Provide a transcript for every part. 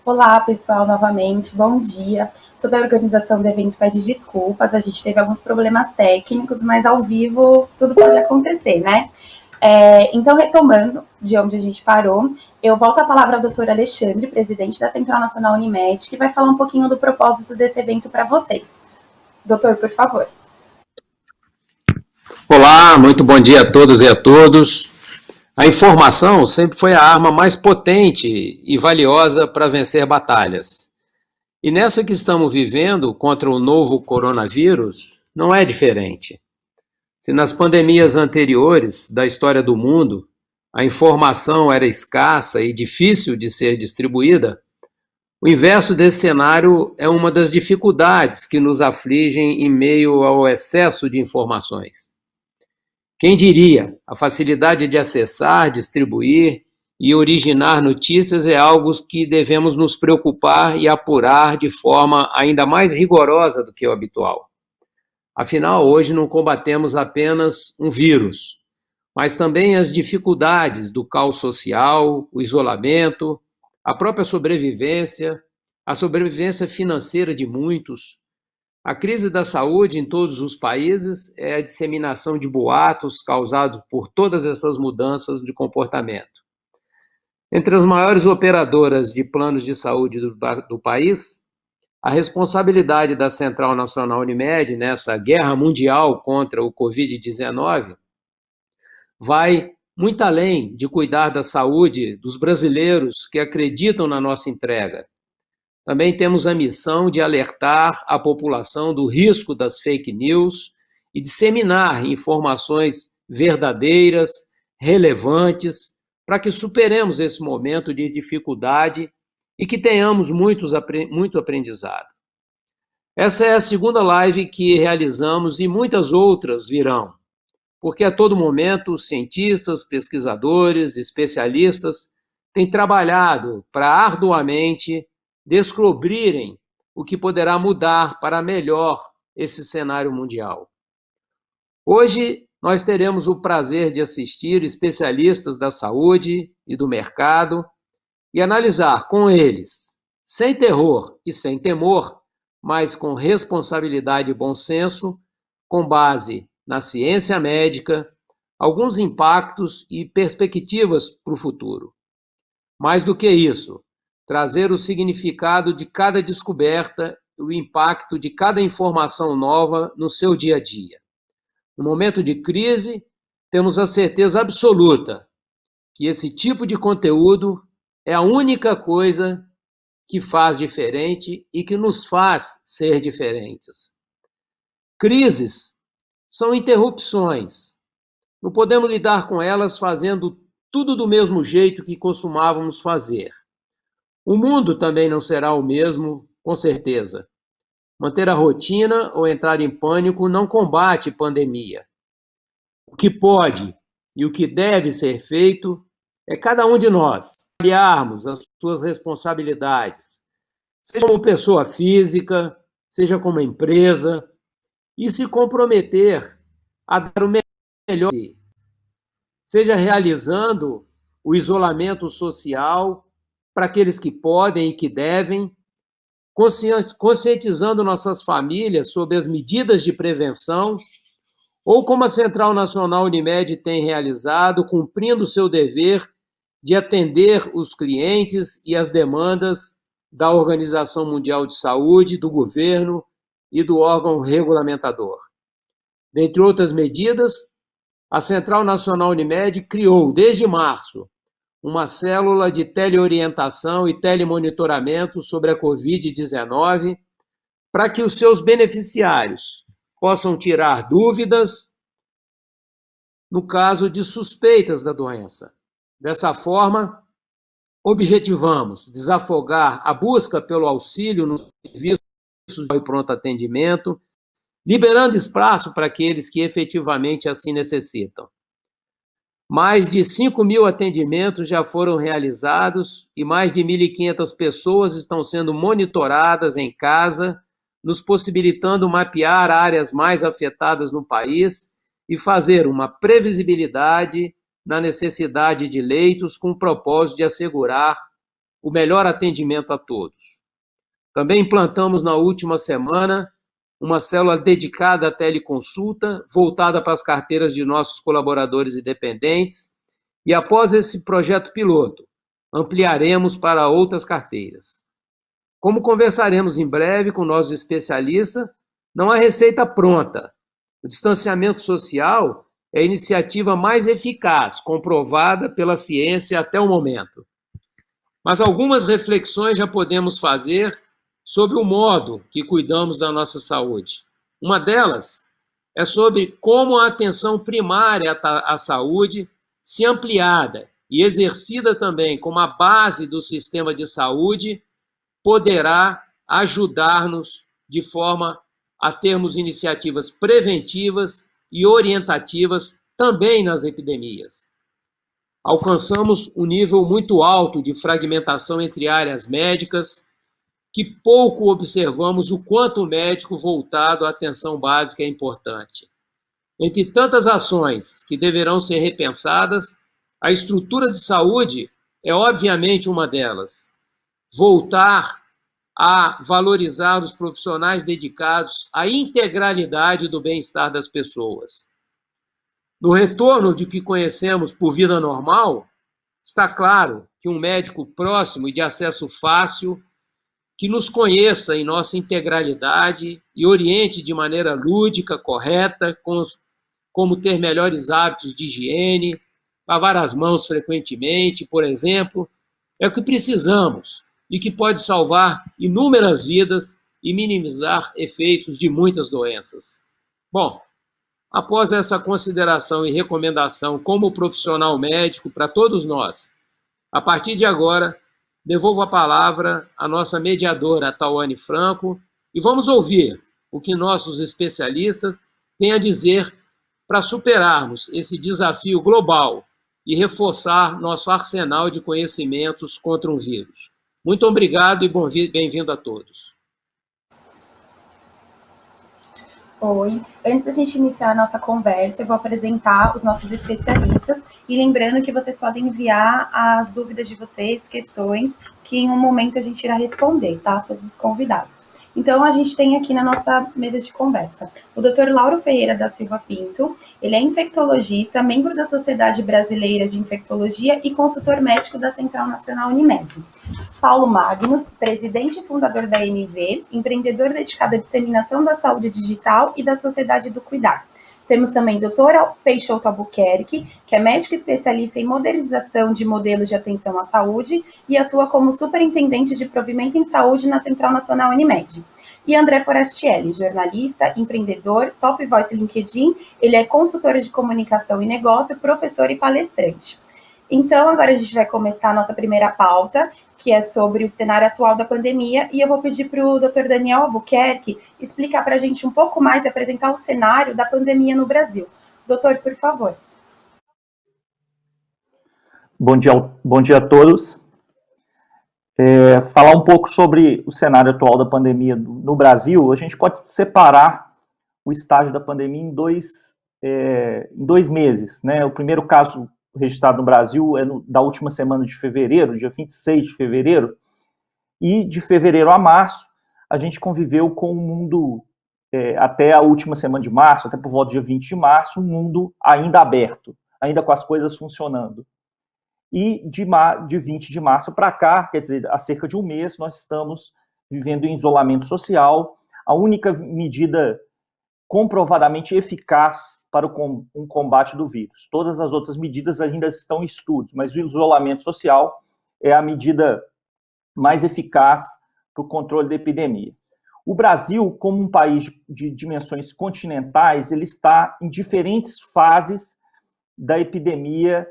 Olá, pessoal, novamente, bom dia. Toda a organização do evento pede desculpas, a gente teve alguns problemas técnicos, mas ao vivo tudo pode acontecer, né? Então, retomando de onde a gente parou, eu volto a palavra ao doutor Alexandre, presidente da Central Nacional Unimed, que vai falar um pouquinho do propósito desse evento para vocês. Doutor, por favor. Olá, muito bom dia a todos e a todos. A informação sempre foi a arma mais potente e valiosa para vencer batalhas. E nessa que estamos vivendo contra o novo coronavírus, não é diferente. Se nas pandemias anteriores da história do mundo a informação era escassa e difícil de ser distribuída, o inverso desse cenário é uma das dificuldades que nos afligem em meio ao excesso de informações. Quem diria, a facilidade de acessar, distribuir e originar notícias é algo que devemos nos preocupar e apurar de forma ainda mais rigorosa do que o habitual. Afinal, hoje não combatemos apenas um vírus, mas também as dificuldades do caos social, o isolamento, a própria sobrevivência, a sobrevivência financeira de muitos. A crise da saúde em todos os países é a disseminação de boatos causados por todas essas mudanças de comportamento. Entre as maiores operadoras de planos de saúde do país, a responsabilidade da Central Nacional Unimed nessa guerra mundial contra o Covid-19 vai muito além de cuidar da saúde dos brasileiros que acreditam na nossa entrega. Também temos a missão de alertar a população do risco das fake news e disseminar informações verdadeiras, relevantes, para que superemos esse momento de dificuldade e que tenhamos muito aprendizado. Essa é a segunda live que realizamos e muitas outras virão, porque a todo momento cientistas, pesquisadores, especialistas têm trabalhado para arduamente descobrirem o que poderá mudar para melhor esse cenário mundial. Hoje, nós teremos o prazer de assistir especialistas da saúde e do mercado e analisar com eles, sem terror e sem temor, mas com responsabilidade e bom senso, com base na ciência médica, alguns impactos e perspectivas para o futuro. Mais do que isso, trazer o significado de cada descoberta e o impacto de cada informação nova no seu dia a dia. No momento de crise, temos a certeza absoluta que esse tipo de conteúdo é a única coisa que faz diferente e que nos faz ser diferentes. Crises são interrupções. Não podemos lidar com elas fazendo tudo do mesmo jeito que costumávamos fazer. O mundo também não será o mesmo, com certeza. Manter a rotina ou entrar em pânico não combate pandemia. O que pode e o que deve ser feito é cada um de nós avaliarmos as suas responsabilidades, seja como pessoa física, seja como empresa, e se comprometer a dar o melhor, seja realizando o isolamento social para aqueles que podem e que devem, conscientizando nossas famílias sobre as medidas de prevenção, ou como a Central Nacional Unimed tem realizado, cumprindo o seu dever de atender os clientes e as demandas da Organização Mundial de Saúde, do governo e do órgão regulamentador. Dentre outras medidas, a Central Nacional Unimed criou, desde março, uma célula de teleorientação e telemonitoramento sobre a Covid-19 para que os seus beneficiários possam tirar dúvidas no caso de suspeitas da doença. Dessa forma, objetivamos desafogar a busca pelo auxílio nos serviços de pronto atendimento, liberando espaço para aqueles que efetivamente assim necessitam. Mais de 5.000 atendimentos já foram realizados e mais de 1.500 pessoas estão sendo monitoradas em casa, nos possibilitando mapear áreas mais afetadas no país e fazer uma previsibilidade na necessidade de leitos com o propósito de assegurar o melhor atendimento a todos. Também implantamos na última semana uma célula dedicada à teleconsulta, voltada para as carteiras de nossos colaboradores e dependentes, e após esse projeto piloto, ampliaremos para outras carteiras. Como conversaremos em breve com nossos especialistas, não há receita pronta. O distanciamento social é a iniciativa mais eficaz, comprovada pela ciência até o momento. Mas algumas reflexões já podemos fazer sobre o modo que cuidamos da nossa saúde. Uma delas é sobre como a atenção primária à saúde, se ampliada e exercida também como a base do sistema de saúde, poderá ajudar-nos de forma a termos iniciativas preventivas e orientativas também nas epidemias. Alcançamos um nível muito alto de fragmentação entre áreas médicas, que pouco observamos o quanto o médico voltado à atenção básica é importante. Entre tantas ações que deverão ser repensadas, a estrutura de saúde é obviamente uma delas. Voltar a valorizar os profissionais dedicados à integralidade do bem-estar das pessoas. No retorno de que conhecemos por vida normal, está claro que um médico próximo e de acesso fácil, que nos conheça em nossa integralidade e oriente de maneira lúdica, correta, como ter melhores hábitos de higiene, lavar as mãos frequentemente, por exemplo, é o que precisamos e que pode salvar inúmeras vidas e minimizar efeitos de muitas doenças. Bom, após essa consideração e recomendação como profissional médico para todos nós, a partir de agora, devolvo a palavra à nossa mediadora, Tawane Franco, e vamos ouvir o que nossos especialistas têm a dizer para superarmos esse desafio global e reforçar nosso arsenal de conhecimentos contra um vírus. Muito obrigado e bem-vindo a todos. Oi, antes da gente iniciar a nossa conversa, eu vou apresentar os nossos especialistas e lembrando que vocês podem enviar as dúvidas de vocês, questões, que em um momento a gente irá responder, tá? Todos os convidados. Então, a gente tem aqui na nossa mesa de conversa o Dr. Lauro Ferreira da Silva Pinto, ele é infectologista, membro da Sociedade Brasileira de Infectologia e consultor médico da Central Nacional Unimed. Paulo Magnus, presidente e fundador da MV, empreendedor dedicado à disseminação da saúde digital e da Sociedade do Cuidar. Temos também o Dr. Peixoto Albuquerque, que é médico especialista em modernização de modelos de atenção à saúde e atua como superintendente de provimento em saúde na Central Nacional Unimed. E André Forastielli, jornalista, empreendedor, top voice LinkedIn, ele é consultor de comunicação e negócio, professor e palestrante. Então, agora a gente vai começar a nossa primeira pauta, que é sobre o cenário atual da pandemia, e eu vou pedir para o Dr. Daniel Albuquerque explicar para a gente um pouco mais e apresentar o cenário da pandemia no Brasil. Doutor, por favor. Bom dia a todos. Falar um pouco sobre o cenário atual da pandemia no Brasil, a gente pode separar o estágio da pandemia em dois meses, né? O primeiro caso registrado no Brasil é da última semana de fevereiro, dia 26 de fevereiro, e de fevereiro a março, a gente conviveu com o mundo, até a última semana de março, até por volta do dia 20 de março, um mundo ainda aberto, ainda com as coisas funcionando. E de 20 de março para cá, quer dizer, há cerca de um mês, nós estamos vivendo em isolamento social, a única medida comprovadamente eficaz para um combate do vírus. Todas as outras medidas ainda estão em estudo, mas o isolamento social é a medida mais eficaz para o controle da epidemia. O Brasil, como um país de dimensões continentais, ele está em diferentes fases da epidemia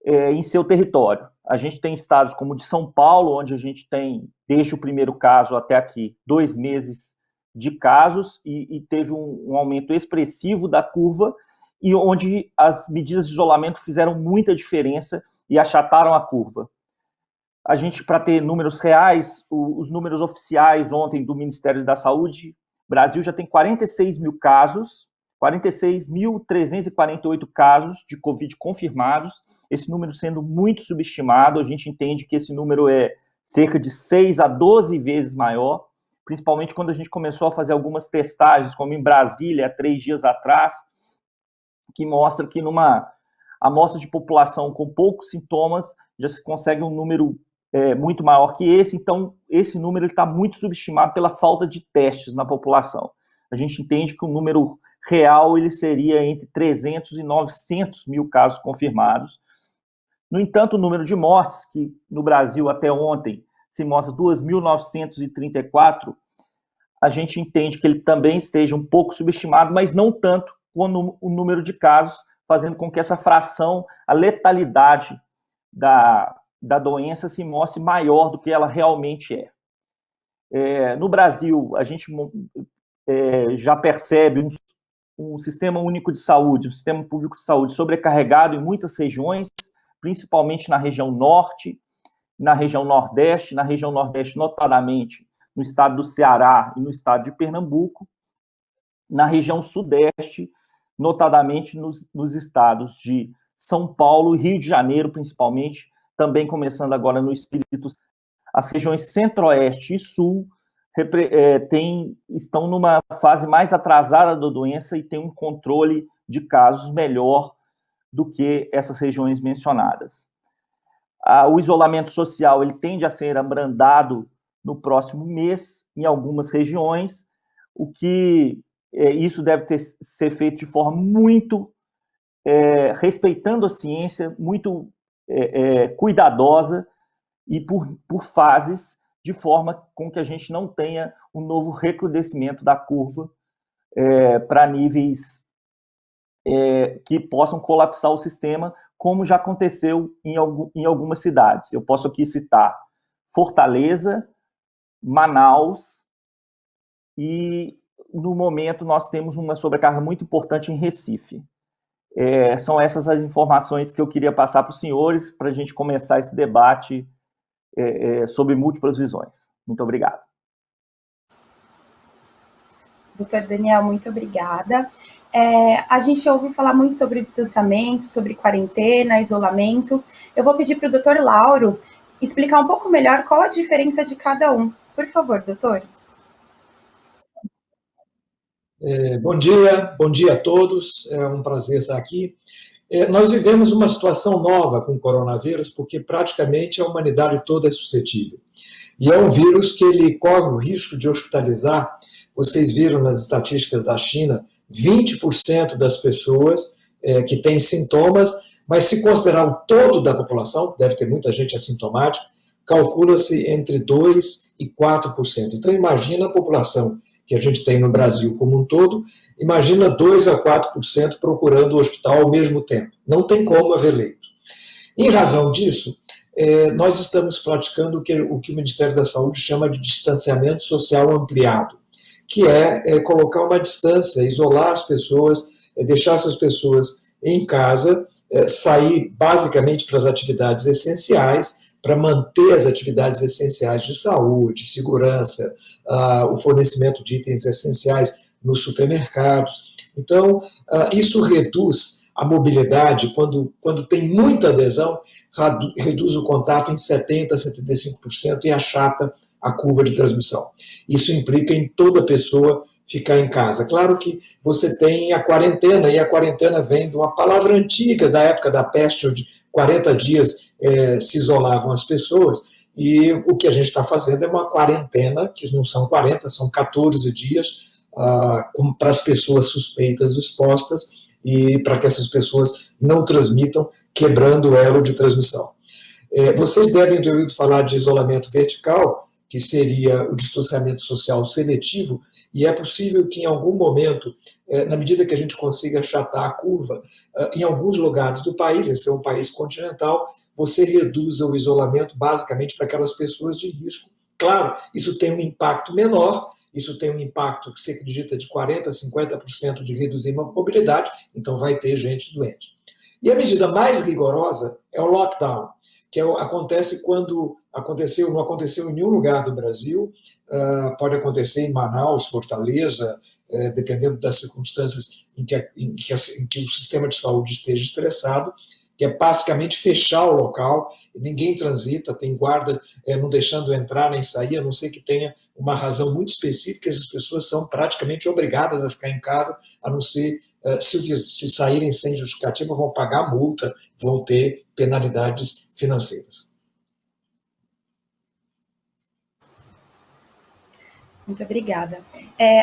em seu território. A gente tem estados como o de São Paulo, onde a gente tem, desde o primeiro caso até aqui, 2 meses de casos e teve um aumento expressivo da curva, e onde as medidas de isolamento fizeram muita diferença e achataram a curva. A gente, para ter números reais, os números oficiais ontem do Ministério da Saúde, Brasil já tem 46 mil casos, 46.348 casos de Covid confirmados, esse número sendo muito subestimado, a gente entende que esse número é cerca de 6 a 12 vezes maior, principalmente quando a gente começou a fazer algumas testagens, como em Brasília, há 3 dias atrás, que mostra que numa amostra de população com poucos sintomas, já se consegue um número muito maior que esse, então esse número está muito subestimado pela falta de testes na população. A gente entende que o número real ele seria entre 300 e 900 mil casos confirmados. No entanto, o número de mortes, que no Brasil até ontem se mostra 2.934, a gente entende que ele também esteja um pouco subestimado, mas não tanto quanto o número de casos, fazendo com que essa fração, a letalidade da doença se mostre maior do que ela realmente é. No Brasil, a gente já percebe um sistema único de saúde, um sistema público de saúde sobrecarregado em muitas regiões, principalmente na região norte, na região nordeste notadamente no estado do Ceará e no estado de Pernambuco, na região sudeste, notadamente nos estados de São Paulo e Rio de Janeiro, principalmente, também começando agora no Espírito Santo. As regiões centro-oeste e sul estão numa fase mais atrasada da doença e tem um controle de casos melhor do que essas regiões mencionadas. O isolamento social ele tende a ser abrandado no próximo mês em algumas regiões, o que isso deve ser feito de forma muito respeitando a ciência, muito cuidadosa e por fases, de forma com que a gente não tenha um novo recrudescimento da curva para níveis que possam colapsar o sistema, como já aconteceu em algumas cidades. Eu posso aqui citar Fortaleza, Manaus, e no momento nós temos uma sobrecarga muito importante em Recife. São essas as informações que eu queria passar para os senhores, para a gente começar esse debate sobre múltiplas visões. Muito obrigado. Doutor Daniel, muito obrigada. A gente ouve falar muito sobre distanciamento, sobre quarentena, isolamento. Eu vou pedir para o doutor Lauro explicar um pouco melhor qual a diferença de cada um. Por favor, doutor. Bom dia a todos, é um prazer estar aqui. Nós vivemos uma situação nova com o coronavírus, porque praticamente a humanidade toda é suscetível. E é um vírus que ele corre o risco de hospitalizar. Vocês viram nas estatísticas da China, 20% das pessoas que têm sintomas, mas se considerar o todo da população, deve ter muita gente assintomática, calcula-se entre 2% e 4%. Então imagina a população que a gente tem no Brasil como um todo, imagina 2% a 4% procurando o hospital ao mesmo tempo. Não tem como haver leito. Em razão disso, nós estamos praticando o que o Ministério da Saúde chama de distanciamento social ampliado, que é colocar uma distância, isolar as pessoas, deixar essas pessoas em casa, sair basicamente para as atividades essenciais, para manter as atividades essenciais de saúde, segurança, o fornecimento de itens essenciais nos supermercados. Então, isso reduz a mobilidade, quando tem muita adesão, reduz o contato em 70% a 75% e achata a curva de transmissão. Isso implica em toda pessoa ficar em casa. Claro que você tem a quarentena, e a quarentena vem de uma palavra antiga, da época da peste, onde 40 dias se isolavam as pessoas, e o que a gente está fazendo é uma quarentena, que não são 40, são 14 dias, para as pessoas suspeitas expostas, e para que essas pessoas não transmitam, quebrando o elo de transmissão. Vocês devem ter ouvido falar de isolamento vertical, que seria o distanciamento social seletivo, e é possível que em algum momento, na medida que a gente consiga achatar a curva, em alguns lugares do país, esse é um país continental, você reduza o isolamento basicamente para aquelas pessoas de risco. Claro, isso tem um impacto menor, isso tem um impacto que se acredita de 40% a 50% de reduzir a mobilidade, então vai ter gente doente. E a medida mais rigorosa é o lockdown, que acontece quando não aconteceu em nenhum lugar do Brasil, pode acontecer em Manaus, Fortaleza, dependendo das circunstâncias em que o sistema de saúde esteja estressado, que é basicamente fechar o local, ninguém transita, tem guarda não deixando entrar nem sair, a não ser que tenha uma razão muito específica, essas pessoas são praticamente obrigadas a ficar em casa, a não ser se saírem sem justificativa, vão pagar multa, vão ter penalidades financeiras. Muito obrigada.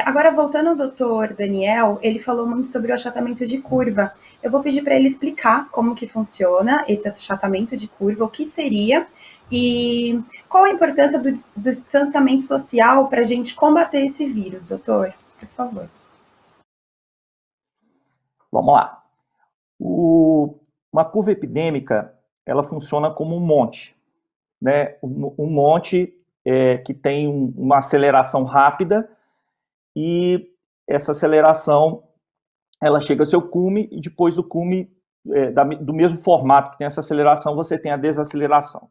Agora, voltando ao doutor Daniel, ele falou muito sobre o achatamento de curva. Eu vou pedir para ele explicar como que funciona esse achatamento de curva, o que seria e qual a importância do distanciamento social para a gente combater esse vírus, doutor? Por favor. Vamos lá. Uma curva epidêmica, ela funciona como um monte, né? Um monte que tem uma aceleração rápida e essa aceleração ela chega ao seu cume e depois do cume, do mesmo formato que tem essa aceleração, você tem a desaceleração.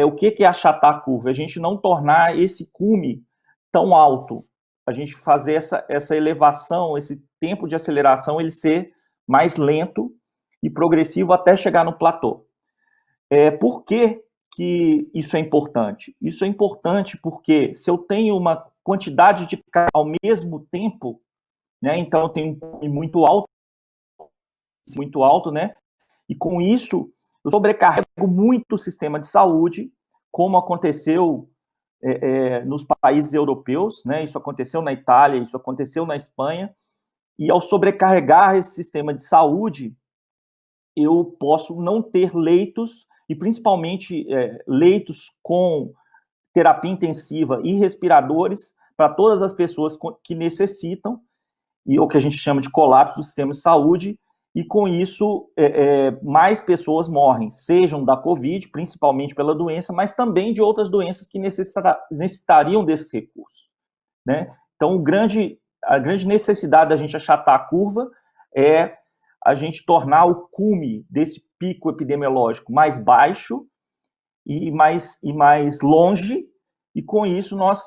O que é achatar a curva? A gente não tornar esse cume tão alto, a gente fazer essa elevação, esse tempo de aceleração, ele ser mais lento e progressivo até chegar no platô. Por que isso é importante? Isso é importante porque se eu tenho uma quantidade de carga ao mesmo tempo, né, então eu tenho um cume muito alto, né, e com isso eu sobrecarrego muito o sistema de saúde, como aconteceu nos países europeus, né, isso aconteceu na Itália, isso aconteceu na Espanha, e ao sobrecarregar esse sistema de saúde, eu posso não ter leitos, e principalmente leitos com terapia intensiva e respiradores para todas as pessoas que necessitam, e o que a gente chama de colapso do sistema de saúde, e com isso mais pessoas morrem, sejam da Covid, principalmente pela doença, mas também de outras doenças que necessitariam desses recursos, né? Então, a grande necessidade da gente achatar a curva é a gente tornar o cume desse pico epidemiológico mais baixo e mais longe, e com isso nós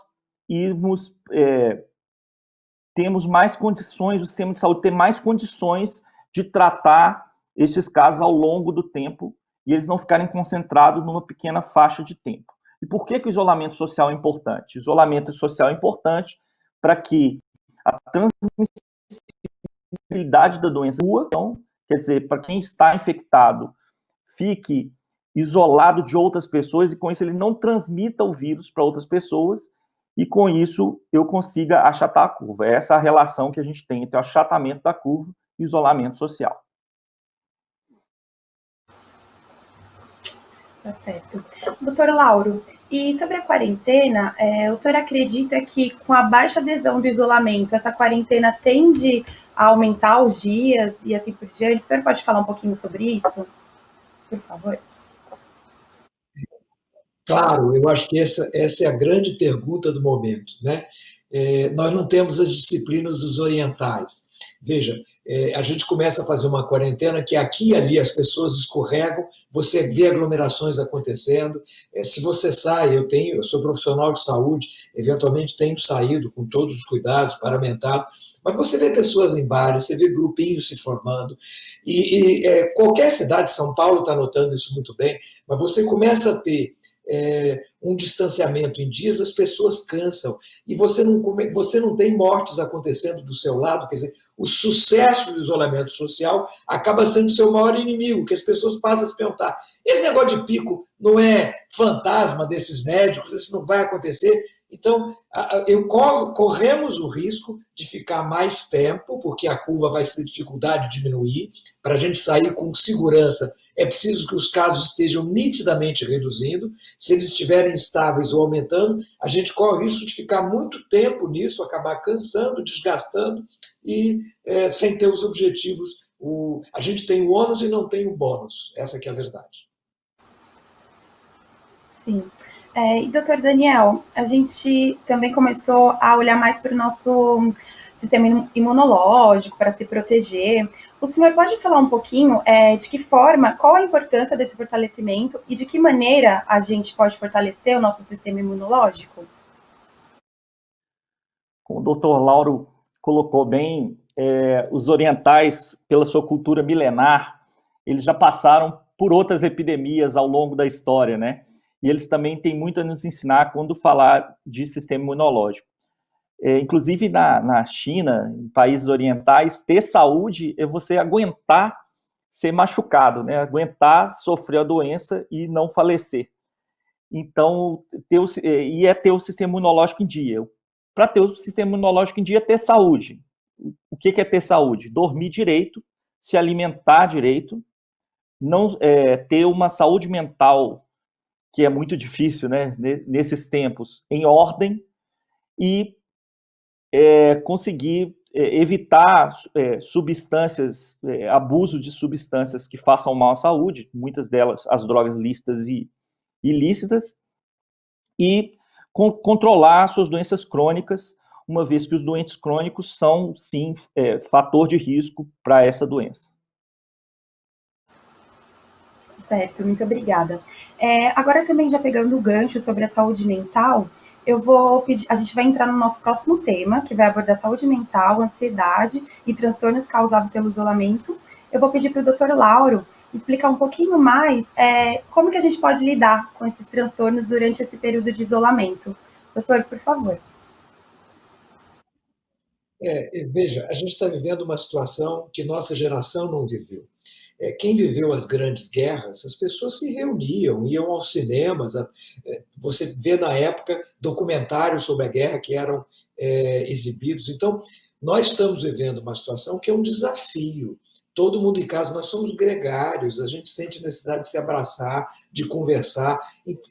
temos mais condições, o sistema de saúde tem mais condições de tratar esses casos ao longo do tempo e eles não ficarem concentrados numa pequena faixa de tempo. E por que o isolamento social é importante? O isolamento social é importante para que a transmissibilidade da doença, então, quer dizer, para quem está infectado, fique isolado de outras pessoas e com isso ele não transmita o vírus para outras pessoas e com isso eu consiga achatar a curva. É essa a relação que a gente tem entre o achatamento da curva e o isolamento social. Tá certo. Doutor Lauro, e sobre a quarentena, o senhor acredita que com a baixa adesão do isolamento, essa quarentena tende a aumentar os dias e assim por diante? O senhor pode falar um pouquinho sobre isso? Por favor. Claro, eu acho que essa é a grande pergunta do momento, né? Nós não temos as disciplinas dos orientais. Veja, a gente começa a fazer uma quarentena que aqui e ali as pessoas escorregam, você vê aglomerações acontecendo. Se você sai, eu sou profissional de saúde, eventualmente tenho saído com todos os cuidados, paramentado, mas você vê pessoas em bares, você vê grupinhos se formando, e qualquer cidade, São Paulo está notando isso muito bem, mas você começa a ter um distanciamento em dias, as pessoas cansam e você não tem mortes acontecendo do seu lado, quer dizer, o sucesso do isolamento social acaba sendo seu maior inimigo, que as pessoas passam a se perguntar, esse negócio de pico não é fantasma desses médicos, isso não vai acontecer? Então, corremos o risco de ficar mais tempo, porque a curva vai ter dificuldade de diminuir, para a gente sair com segurança é preciso que os casos estejam nitidamente reduzindo. Se eles estiverem estáveis ou aumentando, a gente corre o risco de ficar muito tempo nisso, acabar cansando, desgastando e sem ter os objetivos. A gente tem o ônus e não tem o bônus. Essa que é a verdade. Sim. E, doutor Daniel, a gente também começou a olhar mais para o nosso sistema imunológico, para se proteger. O senhor pode falar um pouquinho de que forma, qual a importância desse fortalecimento e de que maneira a gente pode fortalecer o nosso sistema imunológico? Como o doutor Lauro colocou bem, os orientais, pela sua cultura milenar, eles já passaram por outras epidemias ao longo da história, né? E eles também têm muito a nos ensinar quando falar de sistema imunológico. Inclusive na China, em países orientais, ter saúde é você aguentar ser machucado, né? Aguentar sofrer a doença e não falecer. Então, ter o sistema imunológico em dia. Para ter o sistema imunológico em dia, ter saúde. O que é ter saúde? Dormir direito, se alimentar direito, não ter uma saúde mental, que é muito difícil, né, nesses tempos, em ordem, e conseguir evitar substâncias, abuso de substâncias que façam mal à saúde, muitas delas as drogas lícitas e ilícitas, e controlar suas doenças crônicas, uma vez que os doentes crônicos são, sim, fator de risco para essa doença. Certo, muito obrigada. Agora também já pegando o gancho sobre a saúde mental, eu vou pedir, a gente vai entrar no nosso próximo tema, que vai abordar saúde mental, ansiedade e transtornos causados pelo isolamento. Eu vou pedir para o Dr. Lauro explicar um pouquinho mais como que a gente pode lidar com esses transtornos durante esse período de isolamento. Doutor, por favor. Veja, a gente está vivendo uma situação que nossa geração não viveu. Quem viveu as grandes guerras, as pessoas se reuniam, iam aos cinemas. Você vê na época documentários sobre a guerra que eram exibidos. Então, nós estamos vivendo uma situação que é um desafio. Todo mundo em casa, nós somos gregários, a gente sente necessidade de se abraçar, de conversar,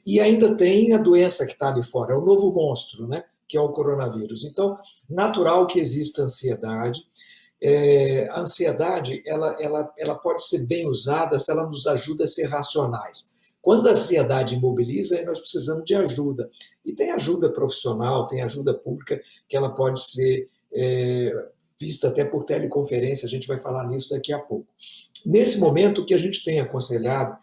e ainda tem a doença que está ali fora, é o novo monstro, né? Que é o coronavírus. Então, natural que exista ansiedade. A ansiedade ela pode ser bem usada se ela nos ajuda a ser racionais. Quando a ansiedade imobiliza, aí nós precisamos de ajuda. E tem ajuda profissional, tem ajuda pública, que ela pode ser vista até por teleconferência, a gente vai falar nisso daqui a pouco. Nesse momento, o que a gente tem aconselhado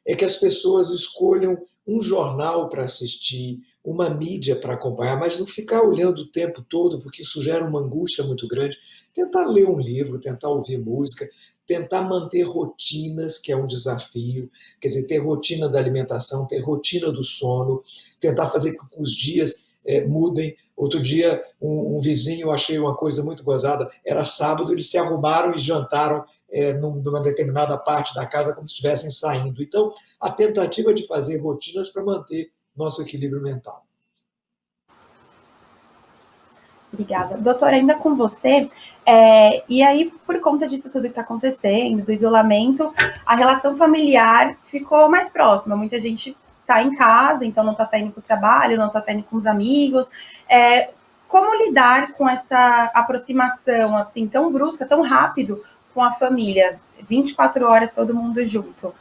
é que as pessoas escolham um jornal para assistir, uma mídia para acompanhar, mas não ficar olhando o tempo todo, porque isso gera uma angústia muito grande. Tentar ler um livro, tentar ouvir música, tentar manter rotinas, que é um desafio, quer dizer, ter rotina da alimentação, ter rotina do sono, tentar fazer com que os dias mudem. Outro dia, um vizinho, eu achei uma coisa muito gozada, era sábado, eles se arrumaram e jantaram numa determinada parte da casa, como se estivessem saindo. Então, a tentativa de fazer rotinas para manter nosso equilíbrio mental. Obrigada. Doutor, ainda com você, e aí, por conta disso tudo que está acontecendo, do isolamento, a relação familiar ficou mais próxima. Muita gente está em casa, então não está saindo para o trabalho, não está saindo com os amigos. Como lidar com essa aproximação, assim, tão brusca, tão rápido com a família? 24 horas, todo mundo junto.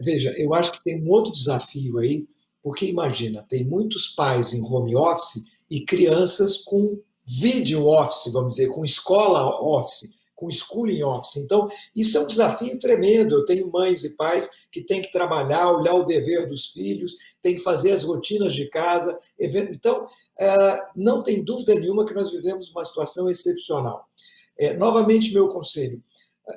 Veja, eu acho que tem um outro desafio aí, porque imagina, tem muitos pais em home office e crianças com video office, vamos dizer, com escola office, com schooling office. Então, isso é um desafio tremendo. Eu tenho mães e pais que têm que trabalhar, olhar o dever dos filhos, têm que fazer as rotinas de casa. Então, não tem dúvida nenhuma que nós vivemos uma situação excepcional. Novamente, meu conselho,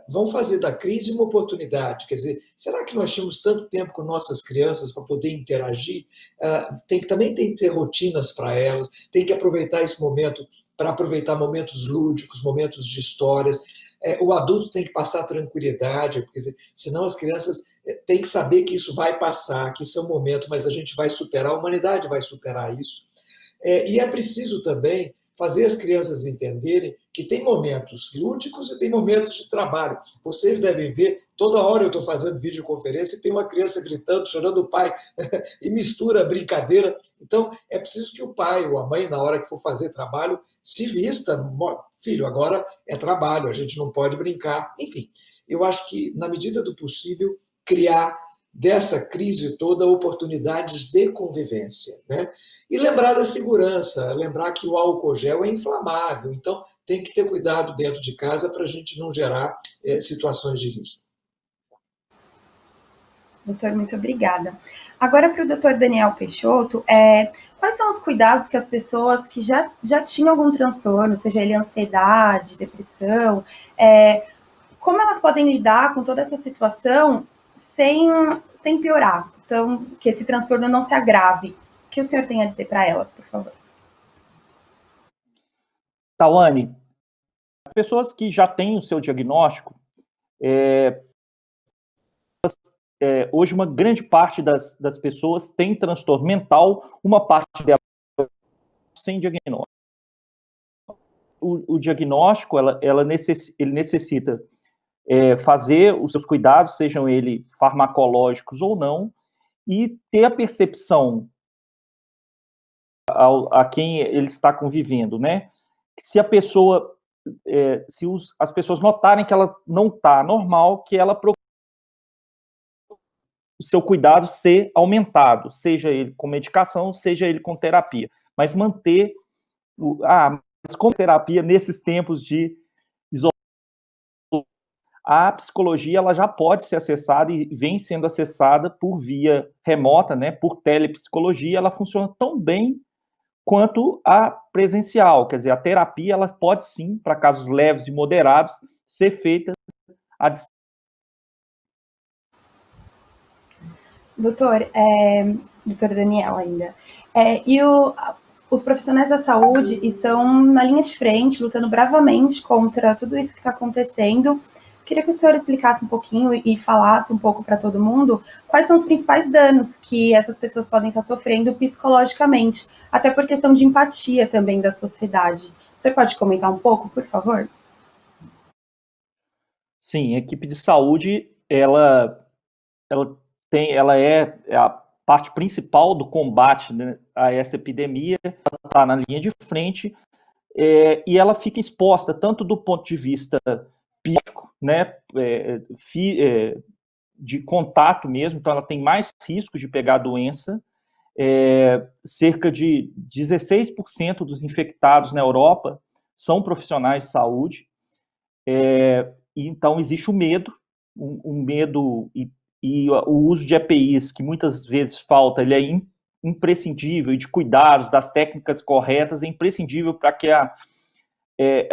vão fazer da crise uma oportunidade. Quer dizer, será que nós tínhamos tanto tempo com nossas crianças para poder interagir? Também tem que ter rotinas para elas, tem que aproveitar esse momento para aproveitar momentos lúdicos, momentos de histórias. O adulto tem que passar tranquilidade, porque senão as crianças têm que saber que isso vai passar, que isso é um momento, mas a gente vai superar, a humanidade vai superar isso. E é preciso também fazer as crianças entenderem que tem momentos lúdicos e tem momentos de trabalho. Vocês devem ver, toda hora eu estou fazendo videoconferência e tem uma criança gritando, chorando o pai, e mistura a brincadeira. Então, é preciso que o pai ou a mãe, na hora que for fazer trabalho, se vista. Filho, agora é trabalho, a gente não pode brincar. Enfim, eu acho que, na medida do possível, criar dessa crise toda oportunidades de convivência, né? E lembrar da segurança, lembrar que o álcool gel é inflamável, então tem que ter cuidado dentro de casa para a gente não gerar situações de risco. Doutor, muito obrigada. Agora, para o doutor Daniel Peixoto, quais são os cuidados que as pessoas que já tinham algum transtorno, seja ele ansiedade, depressão, como elas podem lidar com toda essa situação sem piorar? Então, que esse transtorno não se agrave. O que o senhor tem a dizer para elas, por favor? Tawane, as pessoas que já têm o seu diagnóstico, hoje uma grande parte das pessoas tem transtorno mental, uma parte dela sem diagnóstico. O diagnóstico, ele necessita fazer os seus cuidados, sejam eles farmacológicos ou não, e ter a percepção a quem ele está convivendo, né? Se a pessoa, as pessoas notarem que ela não está normal, que ela procure o seu cuidado ser aumentado, seja ele com medicação, seja ele com terapia, mas manter mas com terapia nesses tempos de isolamento, a psicologia ela já pode ser acessada e vem sendo acessada por via remota, né, por telepsicologia, ela funciona tão bem quanto a presencial, quer dizer, a terapia ela pode sim, para casos leves e moderados, ser feita à distância. Doutor Daniel ainda, os profissionais da saúde estão na linha de frente, lutando bravamente contra tudo isso que está acontecendo. Queria que o senhor explicasse um pouquinho e falasse um pouco para todo mundo quais são os principais danos que essas pessoas podem estar sofrendo psicologicamente, até por questão de empatia também da sociedade. O senhor pode comentar um pouco, por favor? Sim, a equipe de saúde, ela é a parte principal do combate, né, a essa epidemia, ela está na linha de frente, e ela fica exposta tanto do ponto de vista físico, né, de contato mesmo, então ela tem mais risco de pegar a doença. Cerca de 16% dos infectados na Europa são profissionais de saúde, e então existe o medo, um medo, e o uso de EPIs, que muitas vezes falta, ele é imprescindível, e de cuidados, das técnicas corretas, é imprescindível para que a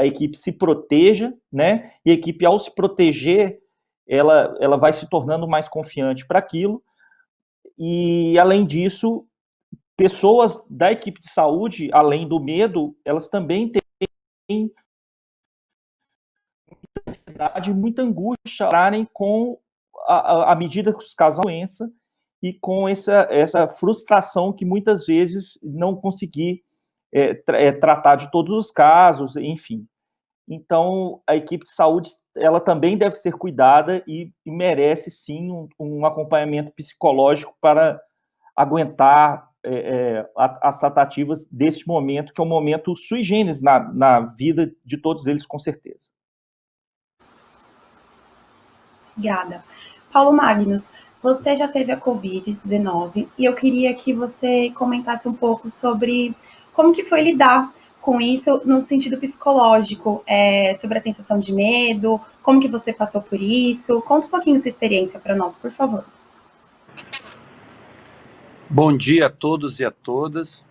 equipe se proteja, né? E a equipe, ao se proteger, ela vai se tornando mais confiante para aquilo. E, além disso, pessoas da equipe de saúde, além do medo, elas também têm muita angústia com a medida que os casos doença e com essa frustração que muitas vezes não conseguir tratar de todos os casos, enfim. Então, a equipe de saúde, ela também deve ser cuidada e merece, sim, um acompanhamento psicológico para aguentar as tratativas deste momento, que é um momento sui generis na vida de todos eles, com certeza. Obrigada. Paulo Magnus, você já teve a Covid-19 e eu queria que você comentasse um pouco sobre como que foi lidar com isso no sentido psicológico, sobre a sensação de medo, como que você passou por isso. Conta um pouquinho sua experiência para nós, por favor. Bom dia a todos e a todas.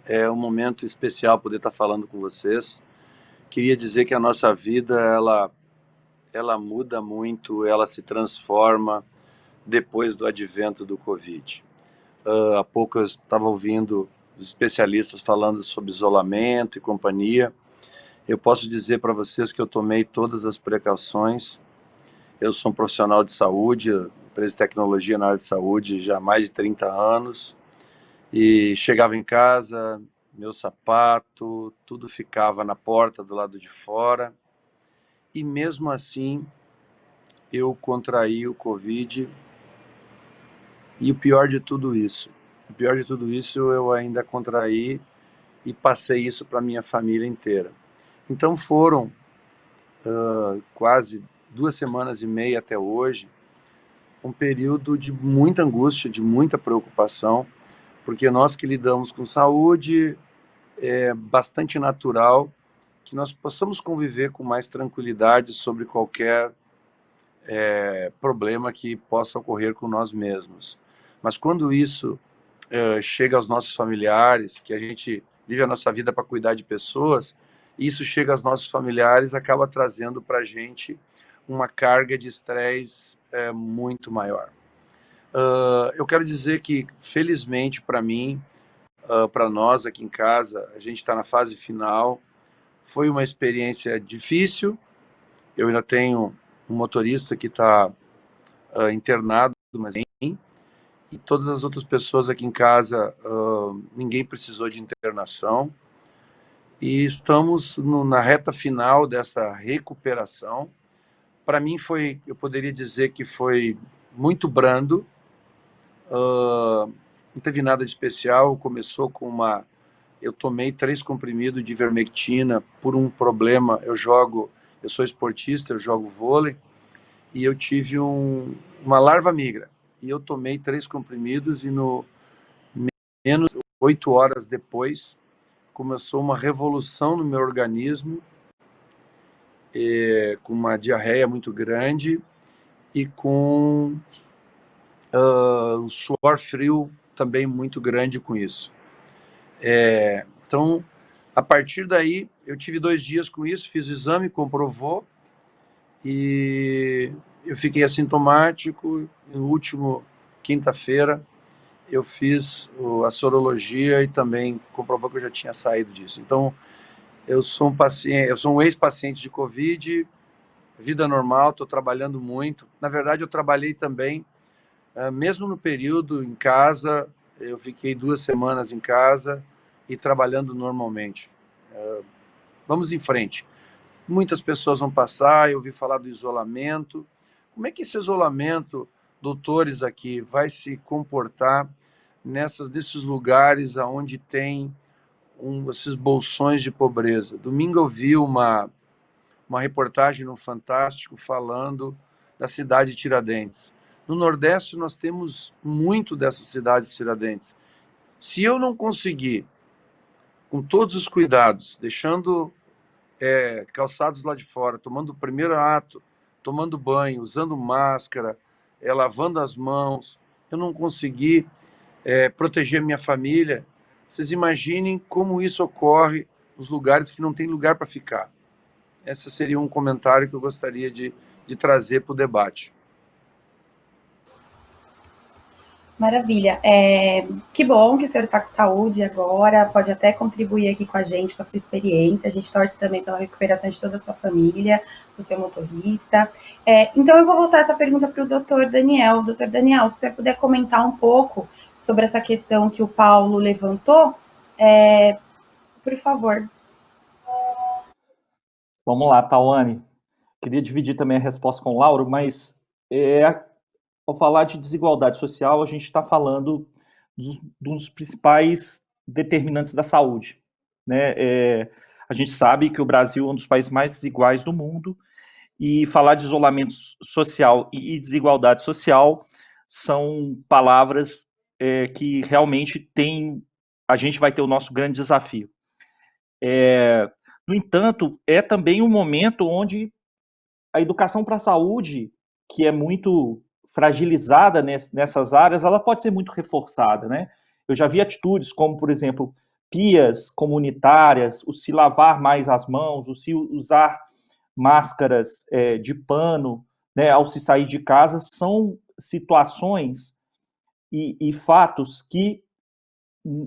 É um momento especial poder estar falando com vocês. Queria dizer que a nossa vida, ela muda muito, ela se transforma depois do advento do Covid. Há pouco eu estava ouvindo os especialistas falando sobre isolamento e companhia. Eu posso dizer para vocês que eu tomei todas as precauções. Eu sou um profissional de saúde, empresa de tecnologia na área de saúde já há mais de 30 anos. E chegava em casa, meu sapato, tudo ficava na porta do lado de fora. E mesmo assim, eu contraí o Covid. E o pior de tudo isso, eu ainda contraí e passei isso para minha família inteira. Então foram quase 2 semanas e meia até hoje, um período de muita angústia, de muita preocupação, porque nós que lidamos com saúde, é bastante natural que nós possamos conviver com mais tranquilidade sobre qualquer problema que possa ocorrer com nós mesmos. Mas quando isso chega aos nossos familiares, que a gente vive a nossa vida para cuidar de pessoas, isso chega aos nossos familiares, acaba trazendo para a gente uma carga de estresse muito maior. Eu quero dizer que, felizmente para mim, para nós aqui em casa, a gente está na fase final. Foi uma experiência difícil. Eu ainda tenho um motorista que está internado, mas bem, e todas as outras pessoas aqui em casa, ninguém precisou de internação. E estamos na reta final dessa recuperação. Para mim eu poderia dizer que foi muito brando, não teve nada de especial. Começou com eu tomei 3 comprimidos de ivermectina por um problema. Eu sou esportista, eu jogo vôlei, e eu tive uma larva migra, e eu tomei 3 comprimidos, e no menos 8 horas depois começou uma revolução no meu organismo, com uma diarreia muito grande e com um suor frio também muito grande com isso. Então, a partir daí, eu tive 2 dias com isso, fiz o exame, comprovou, e eu fiquei assintomático. No último quinta-feira, eu fiz a sorologia e também comprovou que eu já tinha saído disso. Então, eu sou um ex-paciente de Covid, vida normal, estou trabalhando muito. Na verdade, eu trabalhei também, mesmo no período em casa, eu fiquei 2 semanas em casa e trabalhando normalmente. Vamos em frente. Muitas pessoas vão passar, eu ouvi falar do isolamento. Como é que esse isolamento, doutores aqui, vai se comportar nesses lugares onde tem esses bolsões de pobreza? Domingo eu vi uma reportagem no Fantástico falando da cidade de Tiradentes. No Nordeste nós temos muito dessas cidades de Tiradentes. Se eu não conseguir, com todos os cuidados, deixando calçados lá de fora, tomando o primeiro ato, tomando banho, usando máscara, lavando as mãos, eu não consegui proteger minha família, vocês imaginem como isso ocorre nos lugares que não tem lugar para ficar. Esse seria um comentário que eu gostaria de trazer para o debate. Maravilha. Que bom que o senhor está com saúde agora, pode até contribuir aqui com a gente, com a sua experiência. A gente torce também pela recuperação de toda a sua família, do seu motorista. Então, eu vou voltar essa pergunta para o doutor Daniel. Doutor Daniel, se o senhor puder comentar um pouco sobre essa questão que o Paulo levantou, por favor. Vamos lá, Tawane. Queria dividir também a resposta com o Lauro, mas ao falar de desigualdade social, a gente está falando dos principais determinantes da saúde, né? A gente sabe que o Brasil é um dos países mais desiguais do mundo, e falar de isolamento social e desigualdade social são palavras que realmente a gente vai ter o nosso grande desafio. No entanto, é também um momento onde a educação para a saúde, que é muito fragilizada nessas áreas, ela pode ser muito reforçada, né? Eu já vi atitudes como, por exemplo, pias comunitárias, o se lavar mais as mãos, o se usar máscaras de pano, né, ao se sair de casa, são situações e fatos que,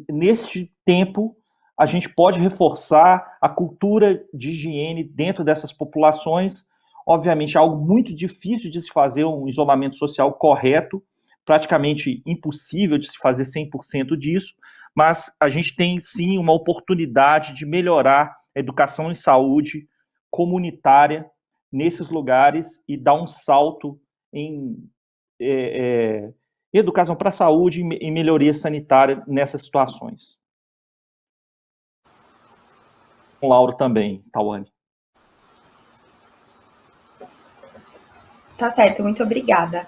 neste tempo, a gente pode reforçar a cultura de higiene dentro dessas populações. Obviamente, é algo muito difícil de se fazer um isolamento social correto, praticamente impossível de se fazer 100% disso, mas a gente tem, sim, uma oportunidade de melhorar a educação em saúde comunitária nesses lugares e dar um salto em educação para a saúde e melhoria sanitária nessas situações. Com o Lauro também, Tawane. Tá certo, muito obrigada.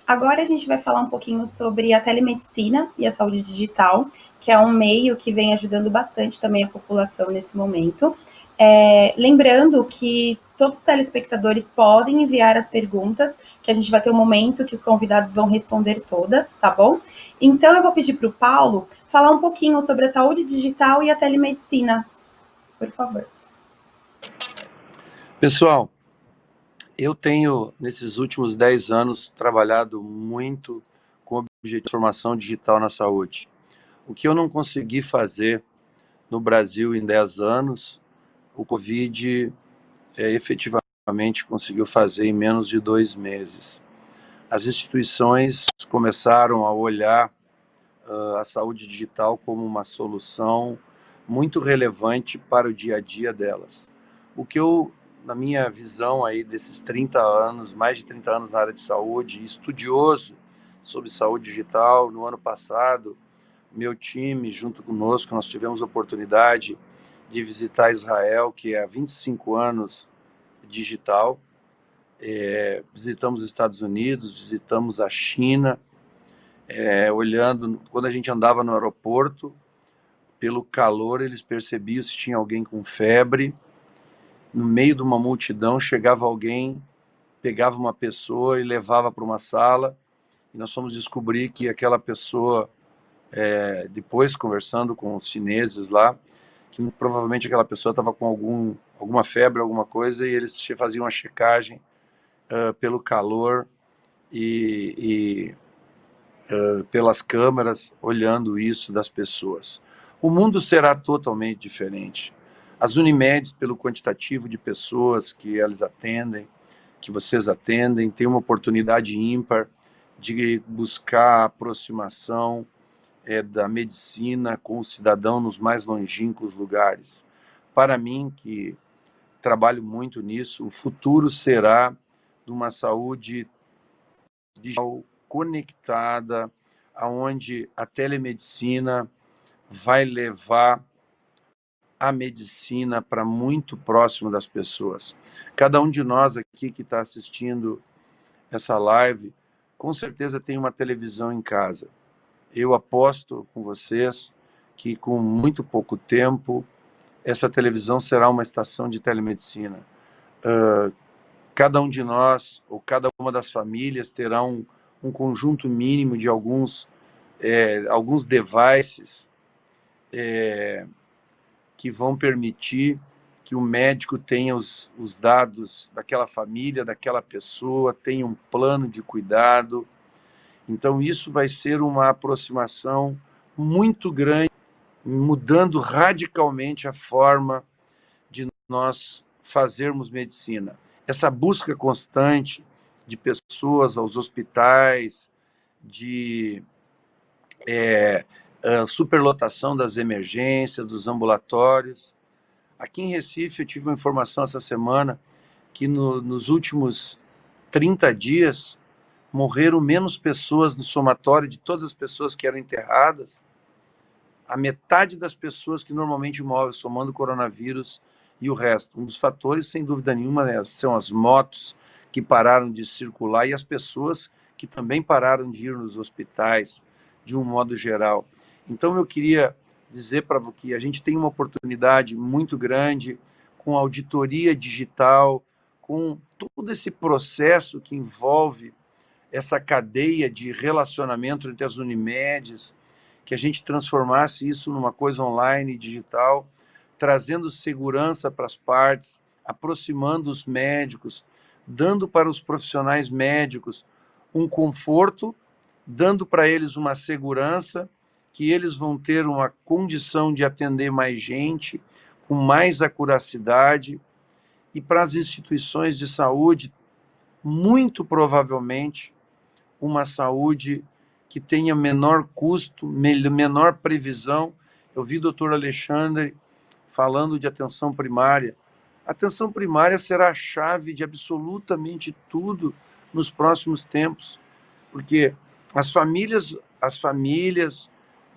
Agora a gente vai falar um pouquinho sobre a telemedicina e a saúde digital, que é um meio que vem ajudando bastante também a população nesse momento. Lembrando que todos os telespectadores podem enviar as perguntas, que a gente vai ter um momento que os convidados vão responder todas, tá bom? Então, eu vou pedir para o Paulo falar um pouquinho sobre a saúde digital e a telemedicina, por favor. Pessoal, Eu tenho, nesses últimos 10 anos, trabalhado muito com o objetivo de transformação digital na saúde. O que eu não consegui fazer no Brasil em 10 anos, o Covid efetivamente conseguiu fazer em menos de 2 meses. As instituições começaram a olhar a saúde digital como uma solução muito relevante para o dia a dia delas. O que eu, na minha visão aí desses 30 anos, mais de 30 anos na área de saúde, estudioso sobre saúde digital, no ano passado, meu time, junto conosco, nós tivemos a oportunidade de visitar Israel, que é há 25 anos digital. Visitamos os Estados Unidos, visitamos a China, olhando, quando a gente andava no aeroporto, pelo calor, eles percebiam se tinha alguém com febre. No meio de uma multidão, chegava alguém, pegava uma pessoa e levava para uma sala. E nós fomos descobrir que aquela pessoa, depois conversando com os chineses lá, que provavelmente aquela pessoa estava com alguma febre, alguma coisa, e eles faziam uma checagem pelo calor e pelas câmeras, olhando isso das pessoas. O mundo será totalmente diferente. As Unimedes, pelo quantitativo de pessoas que elas atendem, que vocês atendem, tem uma oportunidade ímpar de buscar a aproximação da medicina com o cidadão nos mais longínquos lugares. Para mim, que trabalho muito nisso, o futuro será de uma saúde digital conectada, aonde a telemedicina vai levar a medicina para muito próximo das pessoas. Cada um de nós aqui que está assistindo essa live, com certeza tem uma televisão em casa. Eu aposto com vocês que com muito pouco tempo, essa televisão será uma estação de telemedicina. Cada um de nós, ou cada uma das famílias, terá um conjunto mínimo de alguns devices que vão permitir que o médico tenha os dados daquela família, daquela pessoa, tenha um plano de cuidado. Então, isso vai ser uma aproximação muito grande, mudando radicalmente a forma de nós fazermos medicina. Essa busca constante de pessoas aos hospitais, de superlotação das emergências, dos ambulatórios. Aqui em Recife, eu tive uma informação essa semana que nos últimos 30 dias morreram menos pessoas no somatório de todas as pessoas que eram enterradas. A metade das pessoas que normalmente morrem, somando o coronavírus e o resto. Um dos fatores, sem dúvida nenhuma, são as motos que pararam de circular e as pessoas que também pararam de ir nos hospitais, de um modo geral. Então, eu queria dizer para você que a gente tem uma oportunidade muito grande com auditoria digital, com todo esse processo que envolve essa cadeia de relacionamento entre as Unimedes, que a gente transformasse isso numa coisa online, digital, trazendo segurança para as partes, aproximando os médicos, dando para os profissionais médicos um conforto, dando para eles uma segurança, que eles vão ter uma condição de atender mais gente, com mais acuracidade, e para as instituições de saúde, muito provavelmente, uma saúde que tenha menor custo, menor previsão. Eu vi o doutor Alexandre falando de atenção primária. A atenção primária será a chave de absolutamente tudo nos próximos tempos, porque as famílias,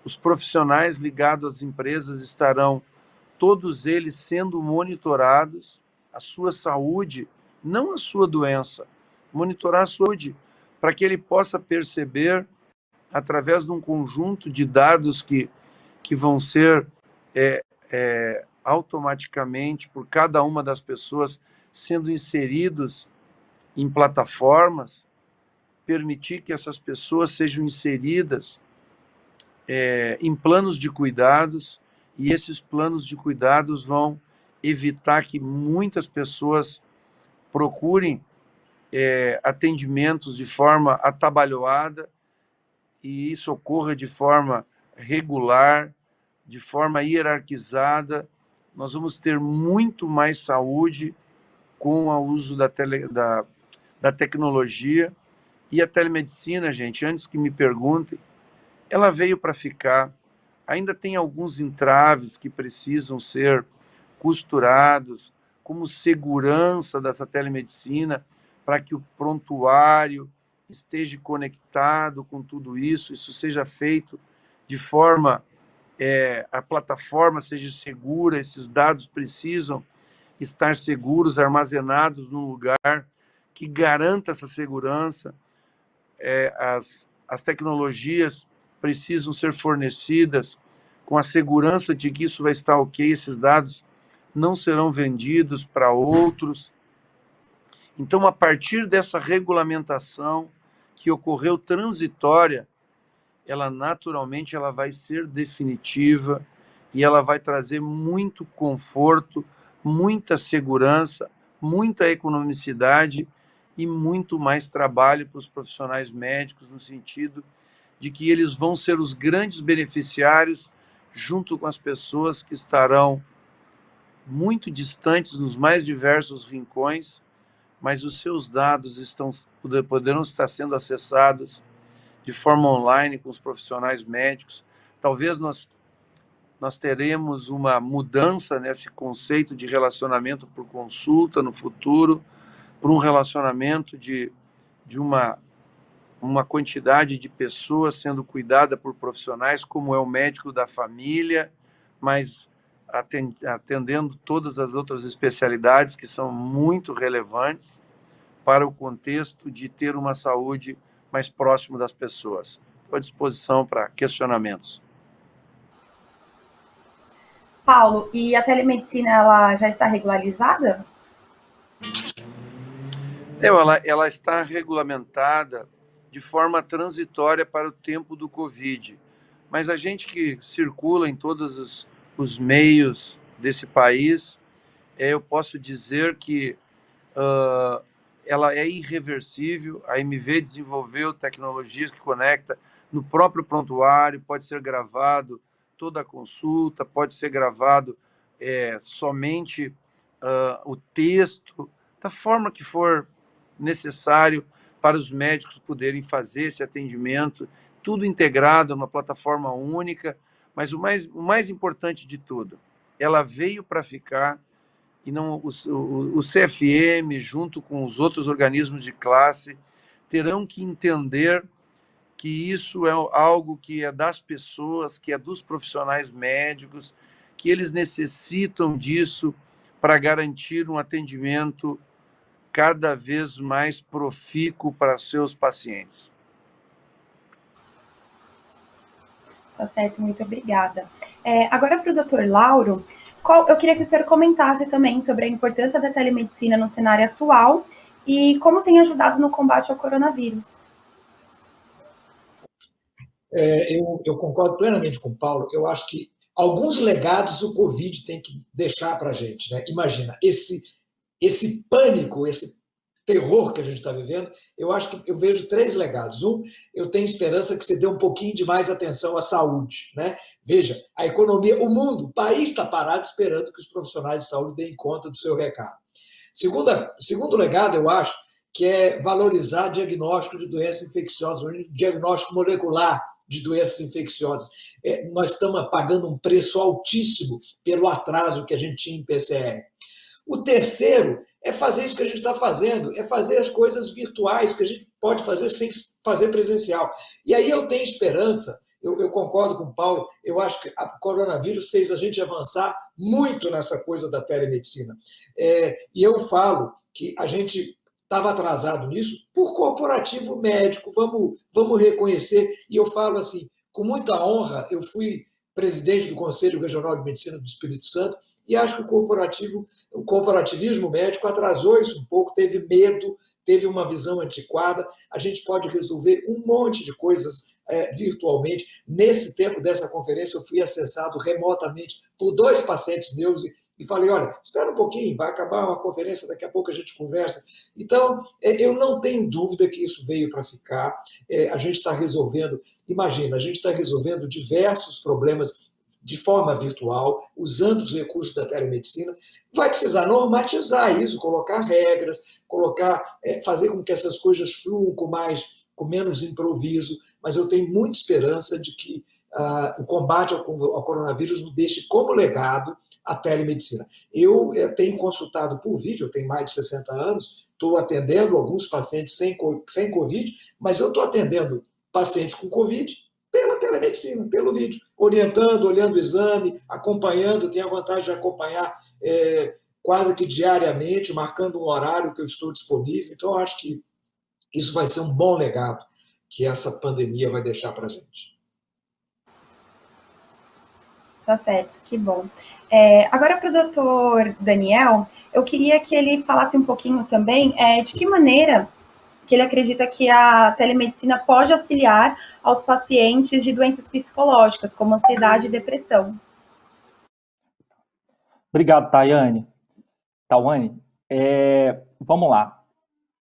os profissionais ligados às empresas estarão, todos eles sendo monitorados, a sua saúde, não a sua doença, monitorar a saúde, para que ele possa perceber, através de um conjunto de dados que vão ser automaticamente, por cada uma das pessoas, sendo inseridos em plataformas, permitir que essas pessoas sejam inseridas em planos de cuidados, e esses planos de cuidados vão evitar que muitas pessoas procurem atendimentos de forma atabalhoada, e isso ocorra de forma regular, de forma hierarquizada. Nós vamos ter muito mais saúde com o uso da tecnologia. E a telemedicina, gente, antes que me perguntem, ela veio para ficar. Ainda tem alguns entraves que precisam ser costurados, como segurança dessa telemedicina, para que o prontuário esteja conectado com tudo isso, isso seja feito de forma, a plataforma seja segura, esses dados precisam estar seguros, armazenados num lugar que garanta essa segurança. As tecnologias precisam ser fornecidas com a segurança de que isso vai estar ok, esses dados não serão vendidos para outros. Então, a partir dessa regulamentação que ocorreu transitória, ela naturalmente ela vai ser definitiva e ela vai trazer muito conforto, muita segurança, muita economicidade e muito mais trabalho para os profissionais médicos, no sentido de que eles vão ser os grandes beneficiários, junto com as pessoas que estarão muito distantes nos mais diversos rincões, mas os seus dados poderão estar sendo acessados de forma online com os profissionais médicos. Talvez nós teremos uma mudança nesse conceito de relacionamento por consulta no futuro, por um relacionamento de uma quantidade de pessoas sendo cuidada por profissionais, como é o médico da família, mas atendendo todas as outras especialidades que são muito relevantes para o contexto de ter uma saúde mais próximo das pessoas. Estou à disposição para questionamentos. Paulo, e a telemedicina ela já está regularizada? Ela está regulamentada de forma transitória para o tempo do Covid, mas a gente que circula em todos os meios desse país, eu posso dizer que ela é irreversível. A MV desenvolveu tecnologias que conecta no próprio prontuário, pode ser gravado toda a consulta, pode ser gravado somente o texto, da forma que for necessário para os médicos poderem fazer esse atendimento, tudo integrado numa plataforma única. Mas o mais importante de tudo, ela veio para ficar, e não, o CFM, junto com os outros organismos de classe, terão que entender que isso é algo que é das pessoas, que é dos profissionais médicos, que eles necessitam disso para garantir um atendimento cada vez mais profícuo para seus pacientes. Tá certo, muito obrigada. Agora, para o Dr. Lauro, eu queria que o senhor comentasse também sobre a importância da telemedicina no cenário atual e como tem ajudado no combate ao coronavírus. Eu concordo plenamente com o Paulo. Eu acho que alguns legados o Covid tem que deixar para a gente, né? Imagina, esse pânico, esse terror que a gente está vivendo, eu acho que eu vejo 3 legados. Eu tenho esperança que você dê um pouquinho de mais atenção à saúde, né? Veja, a economia, o mundo, o país está parado esperando que os profissionais de saúde deem conta do seu recado. Segundo legado, eu acho que é valorizar diagnóstico de doenças infecciosas, diagnóstico molecular de doenças infecciosas. Nós estamos pagando um preço altíssimo pelo atraso que a gente tinha em PCR. O terceiro é fazer isso que a gente está fazendo, é fazer as coisas virtuais que a gente pode fazer sem fazer presencial. E aí eu tenho esperança, eu concordo com o Paulo, eu acho que o coronavírus fez a gente avançar muito nessa coisa da telemedicina. E eu falo que a gente estava atrasado nisso por corporativo médico, vamos reconhecer. E eu falo assim, com muita honra, eu fui presidente do Conselho Regional de Medicina do Espírito Santo, e acho que o corporativismo médico atrasou isso um pouco, teve medo, teve uma visão antiquada. A gente pode resolver um monte de coisas virtualmente. Nesse tempo dessa conferência, eu fui acessado remotamente por 2 pacientes meus e falei, olha, espera um pouquinho, vai acabar uma conferência, daqui a pouco a gente conversa. Então, eu não tenho dúvida que isso veio para ficar. A gente está resolvendo, imagina, a gente está resolvendo diversos problemas de forma virtual, usando os recursos da telemedicina. Vai precisar normatizar isso, colocar regras, fazer com que essas coisas fluam com menos improviso, mas eu tenho muita esperança de que o combate ao coronavírus nos deixe como legado a telemedicina. Eu tenho consultado por vídeo, eu tenho mais de 60 anos, estou atendendo alguns pacientes sem Covid, mas eu estou atendendo pacientes com Covid pela telemedicina, pelo vídeo, orientando, olhando o exame, acompanhando, tenho a vantagem de acompanhar quase que diariamente, marcando um horário que eu estou disponível. Então, eu acho que isso vai ser um bom legado que essa pandemia vai deixar para a gente. Tá certo, que bom. Agora, para o doutor Daniel, eu queria que ele falasse um pouquinho também de que maneira que ele acredita que a telemedicina pode auxiliar aos pacientes de doenças psicológicas, como ansiedade e depressão. Obrigado, Tawane. Vamos lá.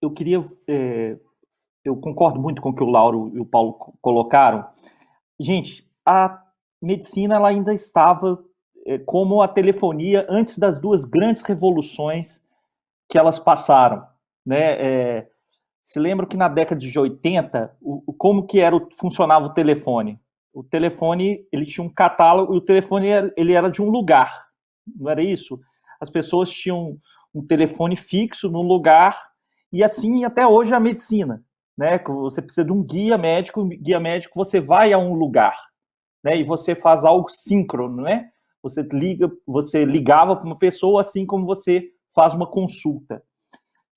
Eu concordo muito com o que o Lauro e o Paulo colocaram. Gente, a medicina ela ainda estava como a telefonia antes das duas grandes revoluções que elas passaram, né? Se lembra que na década de 80, como que funcionava o telefone? O telefone, ele tinha um catálogo, e o telefone ele era de um lugar, não era isso? As pessoas tinham um telefone fixo num lugar, e assim até hoje a medicina, né? Você precisa de um guia médico você vai a um lugar, né? E você faz algo síncrono, né? Você ligava para uma pessoa assim como você faz uma consulta.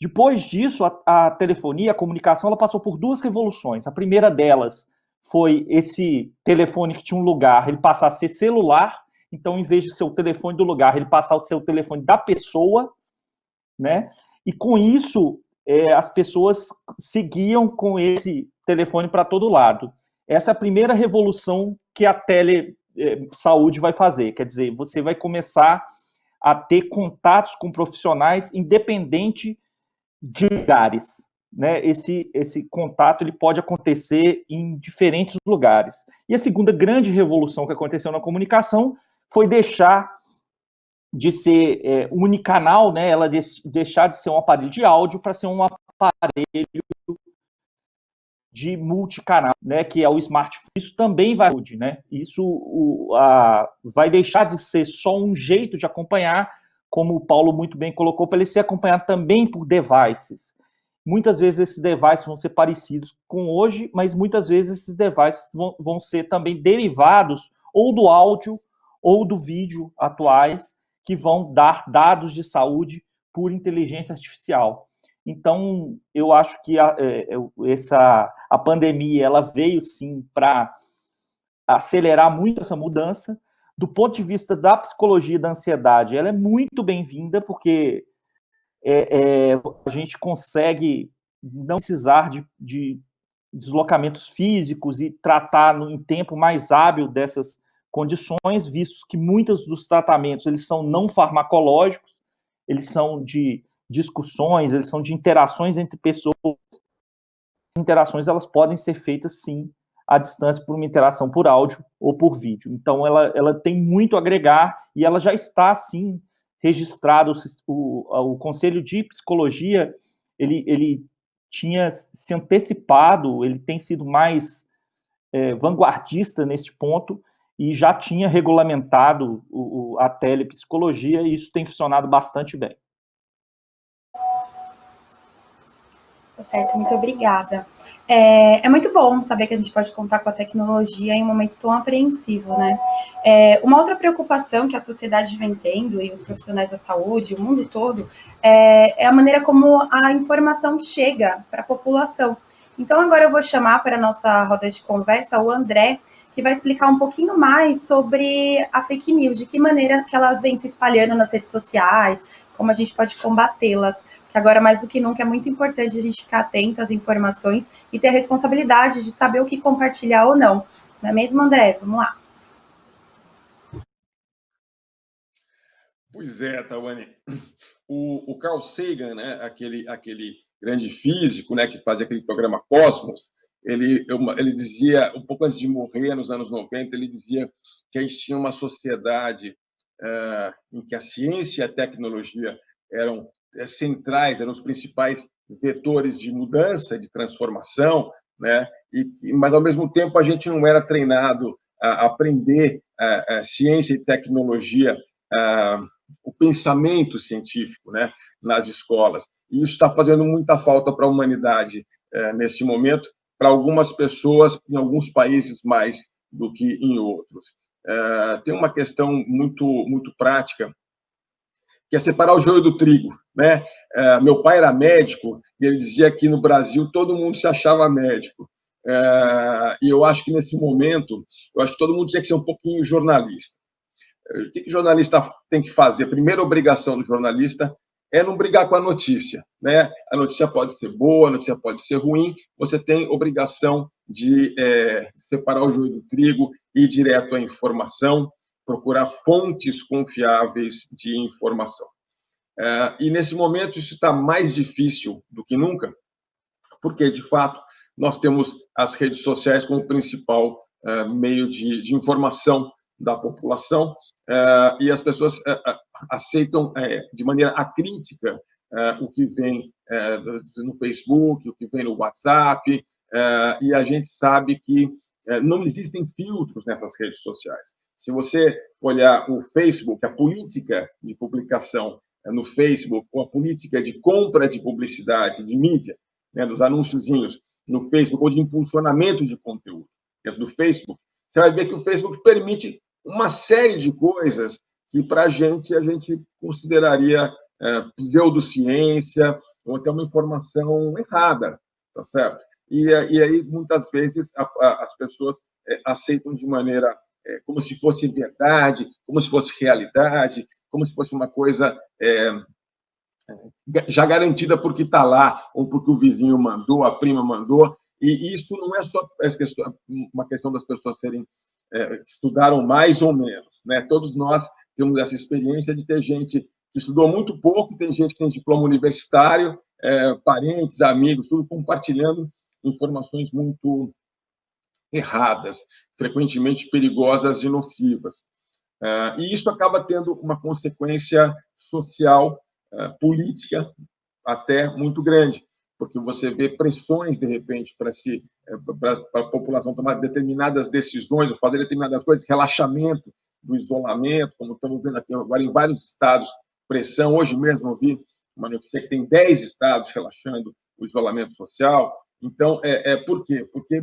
Depois disso, a telefonia, a comunicação, ela passou por duas revoluções. A primeira delas foi esse telefone que tinha um lugar, ele passar a ser celular. Então, em vez de ser o telefone do lugar, ele passar a ser o telefone da pessoa, né? E com isso, as pessoas seguiam com esse telefone para todo lado. Essa é a primeira revolução que a telesaúde vai fazer. Quer dizer, você vai começar a ter contatos com profissionais independente de lugares, né? Esse contato ele pode acontecer em diferentes lugares. E a segunda grande revolução que aconteceu na comunicação foi deixar de ser unicanal, né? Ela deixar de ser um aparelho de áudio para ser um aparelho de multicanal, né? Que é o smartphone. Isso também vai, né? Isso vai deixar de ser só um jeito de acompanhar, como o Paulo muito bem colocou, para ele ser acompanhado também por devices. Muitas vezes esses devices vão ser parecidos com hoje, mas muitas vezes esses devices vão ser também derivados ou do áudio ou do vídeo atuais, que vão dar dados de saúde por inteligência artificial. Então, eu acho que a pandemia ela veio, sim, para acelerar muito essa mudança. Do ponto de vista da psicologia da ansiedade, ela é muito bem-vinda, porque a gente consegue não precisar de deslocamentos físicos e tratar em tempo mais hábil dessas condições, visto que muitos dos tratamentos eles são não farmacológicos, eles são de discussões, eles são de interações entre pessoas. As interações elas podem ser feitas, sim, à distância por uma interação por áudio ou por vídeo. Então, ela tem muito a agregar e ela já está, sim, registrado. O Conselho de Psicologia, ele tinha se antecipado, ele tem sido mais vanguardista neste ponto e já tinha regulamentado a telepsicologia e isso tem funcionado bastante bem. Perfeito, muito obrigada. É muito bom saber que a gente pode contar com a tecnologia em um momento tão apreensivo, né? Uma outra preocupação que a sociedade vem tendo, e os profissionais da saúde, o mundo todo, é a maneira como a informação chega para a população. Então, agora eu vou chamar para a nossa roda de conversa o André, que vai explicar um pouquinho mais sobre a fake news, de que maneira que elas vêm se espalhando nas redes sociais, como a gente pode combatê-las. Que agora, mais do que nunca, é muito importante a gente ficar atento às informações e ter a responsabilidade de saber o que compartilhar ou não. Não é mesmo, André? Vamos lá. Pois é, Tawane. O Carl Sagan, né, aquele grande físico, né, que fazia aquele programa Cosmos, ele dizia, um pouco antes de morrer, nos anos 90, ele dizia que a gente tinha uma sociedade em que a ciência e a tecnologia eram centrais, eram os principais vetores de mudança, de transformação, né? Mas, ao mesmo tempo, a gente não era treinado a aprender ciência e tecnologia, o pensamento científico, né, nas escolas. E isso está fazendo muita falta para a humanidade nesse momento, para algumas pessoas, em alguns países mais do que em outros. Tem uma questão muito prática, que é separar o joio do trigo, né? Meu pai era médico e ele dizia que no Brasil todo mundo se achava médico. E eu acho que nesse momento, eu acho que todo mundo tinha que ser um pouquinho jornalista. O que o jornalista tem que fazer? A primeira obrigação do jornalista é não brigar com a notícia, né? A notícia pode ser boa, a notícia pode ser ruim, você tem obrigação de separar o joio do trigo, ir direto à informação, procurar fontes confiáveis de informação. E nesse momento isso está mais difícil do que nunca, porque, de fato, nós temos as redes sociais como principal meio de informação da população, e as pessoas aceitam de maneira acrítica o que vem no Facebook, o que vem no WhatsApp, e a gente sabe que não existem filtros nessas redes sociais. Se você olhar o Facebook, a política de publicação no Facebook, ou a política de compra de publicidade, de mídia, né, dos anúnciozinhos no Facebook, ou de impulsionamento de conteúdo dentro do Facebook, você vai ver que o Facebook permite uma série de coisas que, para a gente consideraria pseudociência, ou até uma informação errada, tá certo? E aí, muitas vezes, as pessoas aceitam de maneira como se fosse verdade, como se fosse realidade, como se fosse uma coisa já garantida porque está lá, ou porque o vizinho mandou, a prima mandou, e isso não é só uma questão das pessoas estudaram mais ou menos, né? Todos nós temos essa experiência de ter gente que estudou muito pouco, tem gente que tem diploma universitário, parentes, amigos, tudo compartilhando informações muito erradas, frequentemente perigosas e nocivas. E isso acaba tendo uma consequência social, política, até muito grande, porque você vê pressões, de repente, para a população tomar determinadas decisões, ou fazer determinadas coisas, relaxamento do isolamento, como estamos vendo aqui agora em vários estados, pressão. Hoje mesmo eu vi uma notícia que tem 10 estados relaxando o isolamento social. Então, por quê? Porque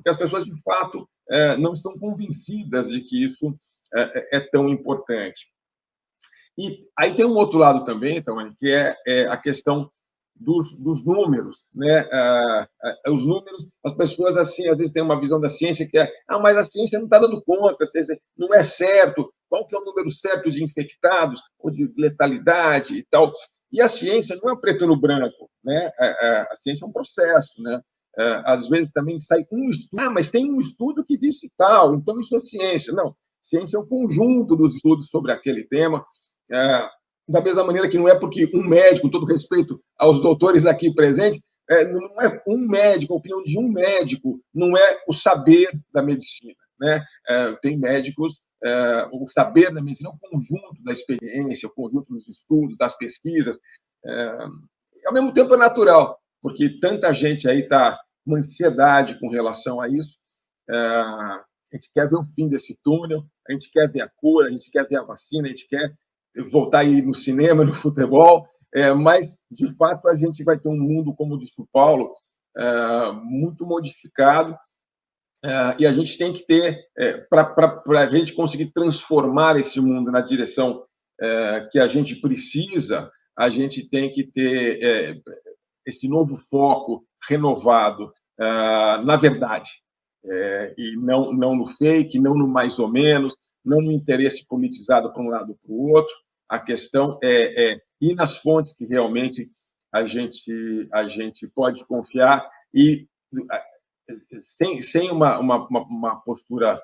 as pessoas, de fato, não estão convencidas de que isso é tão importante. E aí tem um outro lado também, então, que é a questão dos números, né? Os números, as pessoas assim às vezes têm uma visão da ciência que mas a ciência não está dando conta, não é certo. Qual que é o número certo de infectados ou de letalidade e tal? E a ciência não é preto no branco, né? A ciência é um processo, né? Às vezes também sai um estudo, mas tem um estudo que disse tal, então isso é ciência. Não, ciência é o conjunto dos estudos sobre aquele tema. Da mesma maneira que não é porque um médico, com todo respeito aos doutores aqui presentes, não é um médico, a opinião de um médico não é o saber da medicina, né? Tem médicos, o saber da medicina é o conjunto da experiência, o conjunto dos estudos, das pesquisas. Ao mesmo tempo é natural, porque tanta gente aí está com ansiedade com relação a isso. A gente quer ver o fim desse túnel, a gente quer ver a cura, a gente quer ver a vacina, a gente quer voltar a ir no cinema, no futebol, mas, de fato, a gente vai ter um mundo, como disse o Paulo, muito modificado, e a gente tem que ter, para a gente conseguir transformar esse mundo na direção que a gente precisa, a gente tem que ter esse novo foco renovado na verdade, e não no fake, não no mais ou menos, não no interesse politizado para um lado ou para o outro. A questão é ir nas fontes que realmente a gente pode confiar e sem uma postura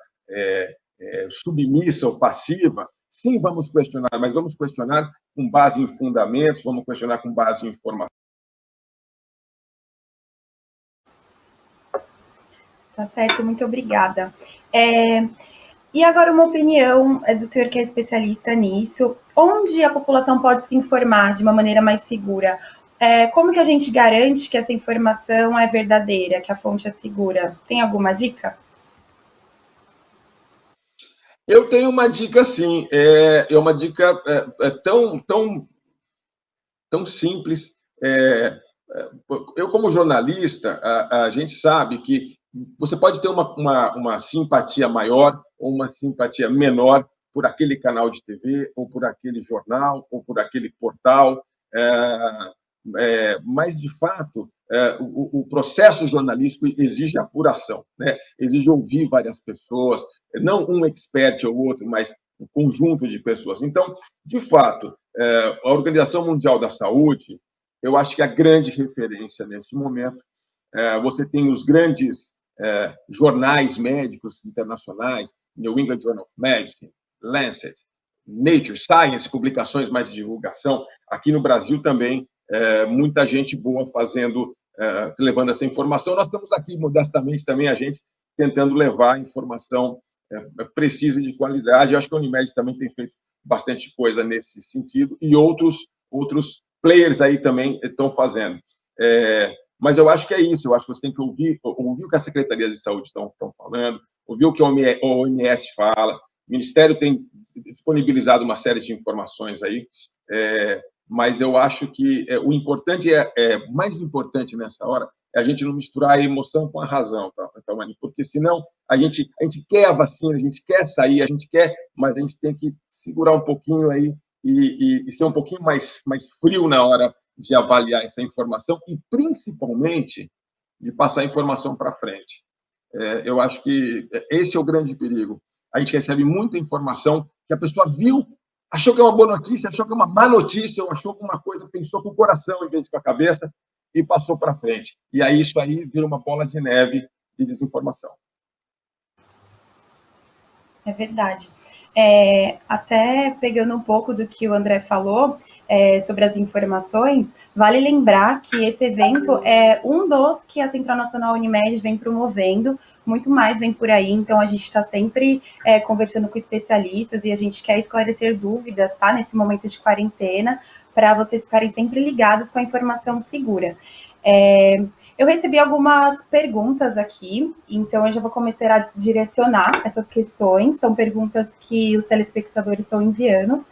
submissa ou passiva, sim, vamos questionar, mas vamos questionar com base em fundamentos, vamos questionar com base em informação. Tá certo, muito obrigada. E agora uma opinião do senhor que é especialista nisso. Onde a população pode se informar de uma maneira mais segura? Como que a gente garante que essa informação é verdadeira, que a fonte é segura? Tem alguma dica? Eu tenho uma dica, sim. É uma dica tão simples. Eu, como jornalista, a gente sabe que você pode ter uma simpatia maior ou uma simpatia menor por aquele canal de TV, ou por aquele jornal, ou por aquele portal. Mas, de fato, o processo jornalístico exige apuração, né? Exige ouvir várias pessoas, não um expert ou outro, mas um conjunto de pessoas. Então, de fato, a Organização Mundial da Saúde, eu acho que é a grande referência nesse momento. Você tem os grandes jornais médicos internacionais, New England Journal of Medicine, Lancet, Nature, Science, publicações mais de divulgação. Aqui no Brasil também, muita gente boa levando essa informação. Nós estamos aqui, modestamente, também a gente tentando levar informação precisa e de qualidade. Eu acho que a Unimed também tem feito bastante coisa nesse sentido, e outros players aí também estão fazendo. Mas eu acho que é isso, eu acho que você tem que ouvir o que as secretarias de saúde estão falando, ouvir o que a OMS fala. O Ministério tem disponibilizado uma série de informações aí, mas eu acho que o importante mais importante nessa hora é a gente não misturar a emoção com a razão, tá, porque senão a gente quer a vacina, a gente quer sair, a gente quer, mas a gente tem que segurar um pouquinho aí e ser um pouquinho mais frio na hora de avaliar essa informação e, principalmente, de passar a informação para frente. Eu acho que esse é o grande perigo. A gente recebe muita informação que a pessoa viu, achou que é uma boa notícia, achou que é uma má notícia, ou achou que uma coisa, pensou com o coração em vez de com a cabeça e passou para frente. E aí isso aí vira uma bola de neve de desinformação. É verdade. Até pegando um pouco do que o André falou sobre as informações, vale lembrar que esse evento é um dos que a Central Nacional Unimed vem promovendo, muito mais vem por aí, então a gente está sempre conversando com especialistas e a gente quer esclarecer dúvidas, tá? Nesse momento de quarentena, para vocês ficarem sempre ligados com a informação segura. Eu recebi algumas perguntas aqui, então eu já vou começar a direcionar essas questões. São perguntas que os telespectadores estão enviando.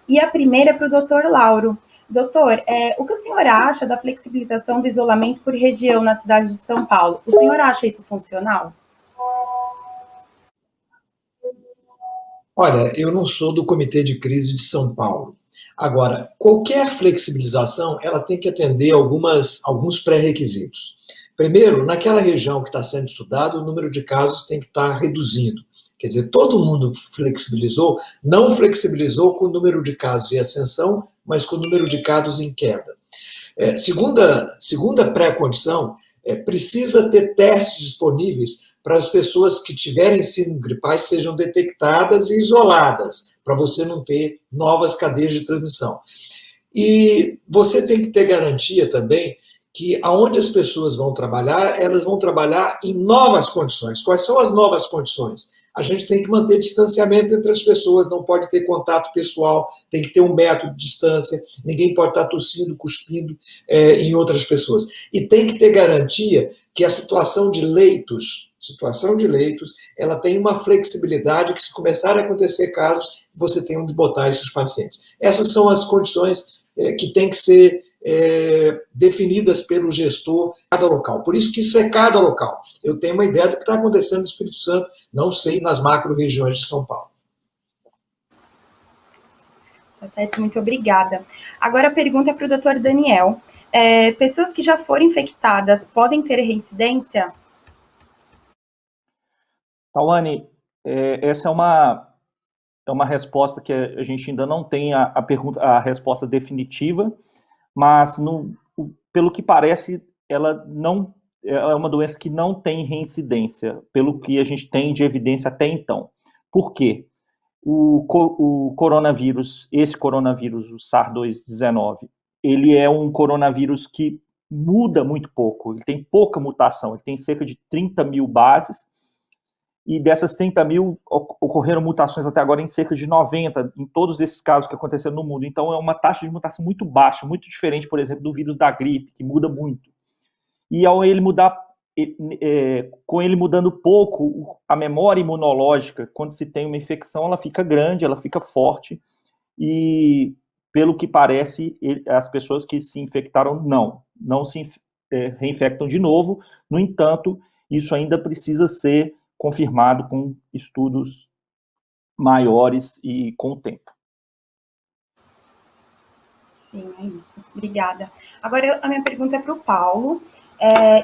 E a primeira é para o doutor Lauro. Doutor, o que o senhor acha da flexibilização do isolamento por região na cidade de São Paulo? O senhor acha isso funcional? Olha, eu não sou do Comitê de Crise de São Paulo. Agora, qualquer flexibilização, ela tem que atender alguns pré-requisitos. Primeiro, naquela região que está sendo estudada, o número de casos tem que estar reduzindo. Quer dizer, todo mundo flexibilizou, não flexibilizou com o número de casos em ascensão, mas com o número de casos em queda. Segunda pré-condição, precisa ter testes disponíveis para as pessoas que tiverem síndrome gripais sejam detectadas e isoladas, para você não ter novas cadeias de transmissão. E você tem que ter garantia também que aonde as pessoas vão trabalhar, elas vão trabalhar em novas condições. Quais são as novas condições? A gente tem que manter distanciamento entre as pessoas, não pode ter contato pessoal, tem que ter 1 metro de distância, ninguém pode estar tossindo, cuspindo em outras pessoas. E tem que ter garantia que a situação de leitos, ela tem uma flexibilidade que, se começar a acontecer casos, você tem onde botar esses pacientes. Essas são as condições que têm que ser definidas pelo gestor de cada local. Por isso que isso é cada local. Eu tenho uma ideia do que está acontecendo no Espírito Santo, não sei nas macro-regiões de São Paulo. Tá certo, muito obrigada. Agora a pergunta é para o doutor Daniel. Pessoas que já foram infectadas podem ter reincidência? Tawane, essa é uma resposta que a gente ainda não tem a resposta definitiva, mas pelo que parece, ela é uma doença que não tem reincidência, pelo que a gente tem de evidência até então. Por quê? O coronavírus, esse coronavírus, o SARS-CoV-2, ele é um coronavírus que muda muito pouco, ele tem pouca mutação, ele tem cerca de 30 mil bases, e dessas 30 mil ocorreram mutações até agora em cerca de 90, em todos esses casos que aconteceram no mundo. Então é uma taxa de mutação muito baixa, muito diferente, por exemplo, do vírus da gripe, que muda muito. E ao ele mudar, com ele mudando pouco, a memória imunológica, quando se tem uma infecção, ela fica grande, ela fica forte, e pelo que parece, as pessoas que se infectaram não se reinfectam de novo. No entanto, isso ainda precisa ser confirmado com estudos maiores e com o tempo. Sim, é isso. Obrigada. Agora, a minha pergunta é para o Paulo.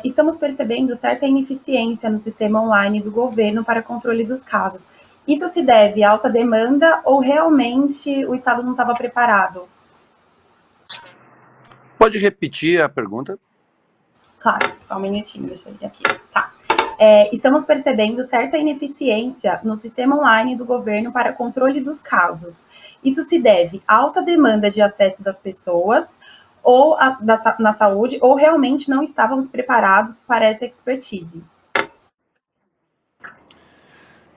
Estamos percebendo certa ineficiência no sistema online do governo para controle dos casos. Isso se deve à alta demanda ou realmente o Estado não estava preparado? Pode repetir a pergunta? Claro, só um minutinho, deixa eu ver aqui. Tá. Estamos percebendo certa ineficiência no sistema online do governo para controle dos casos. Isso se deve à alta demanda de acesso das pessoas ou na saúde, ou realmente não estávamos preparados para essa expertise?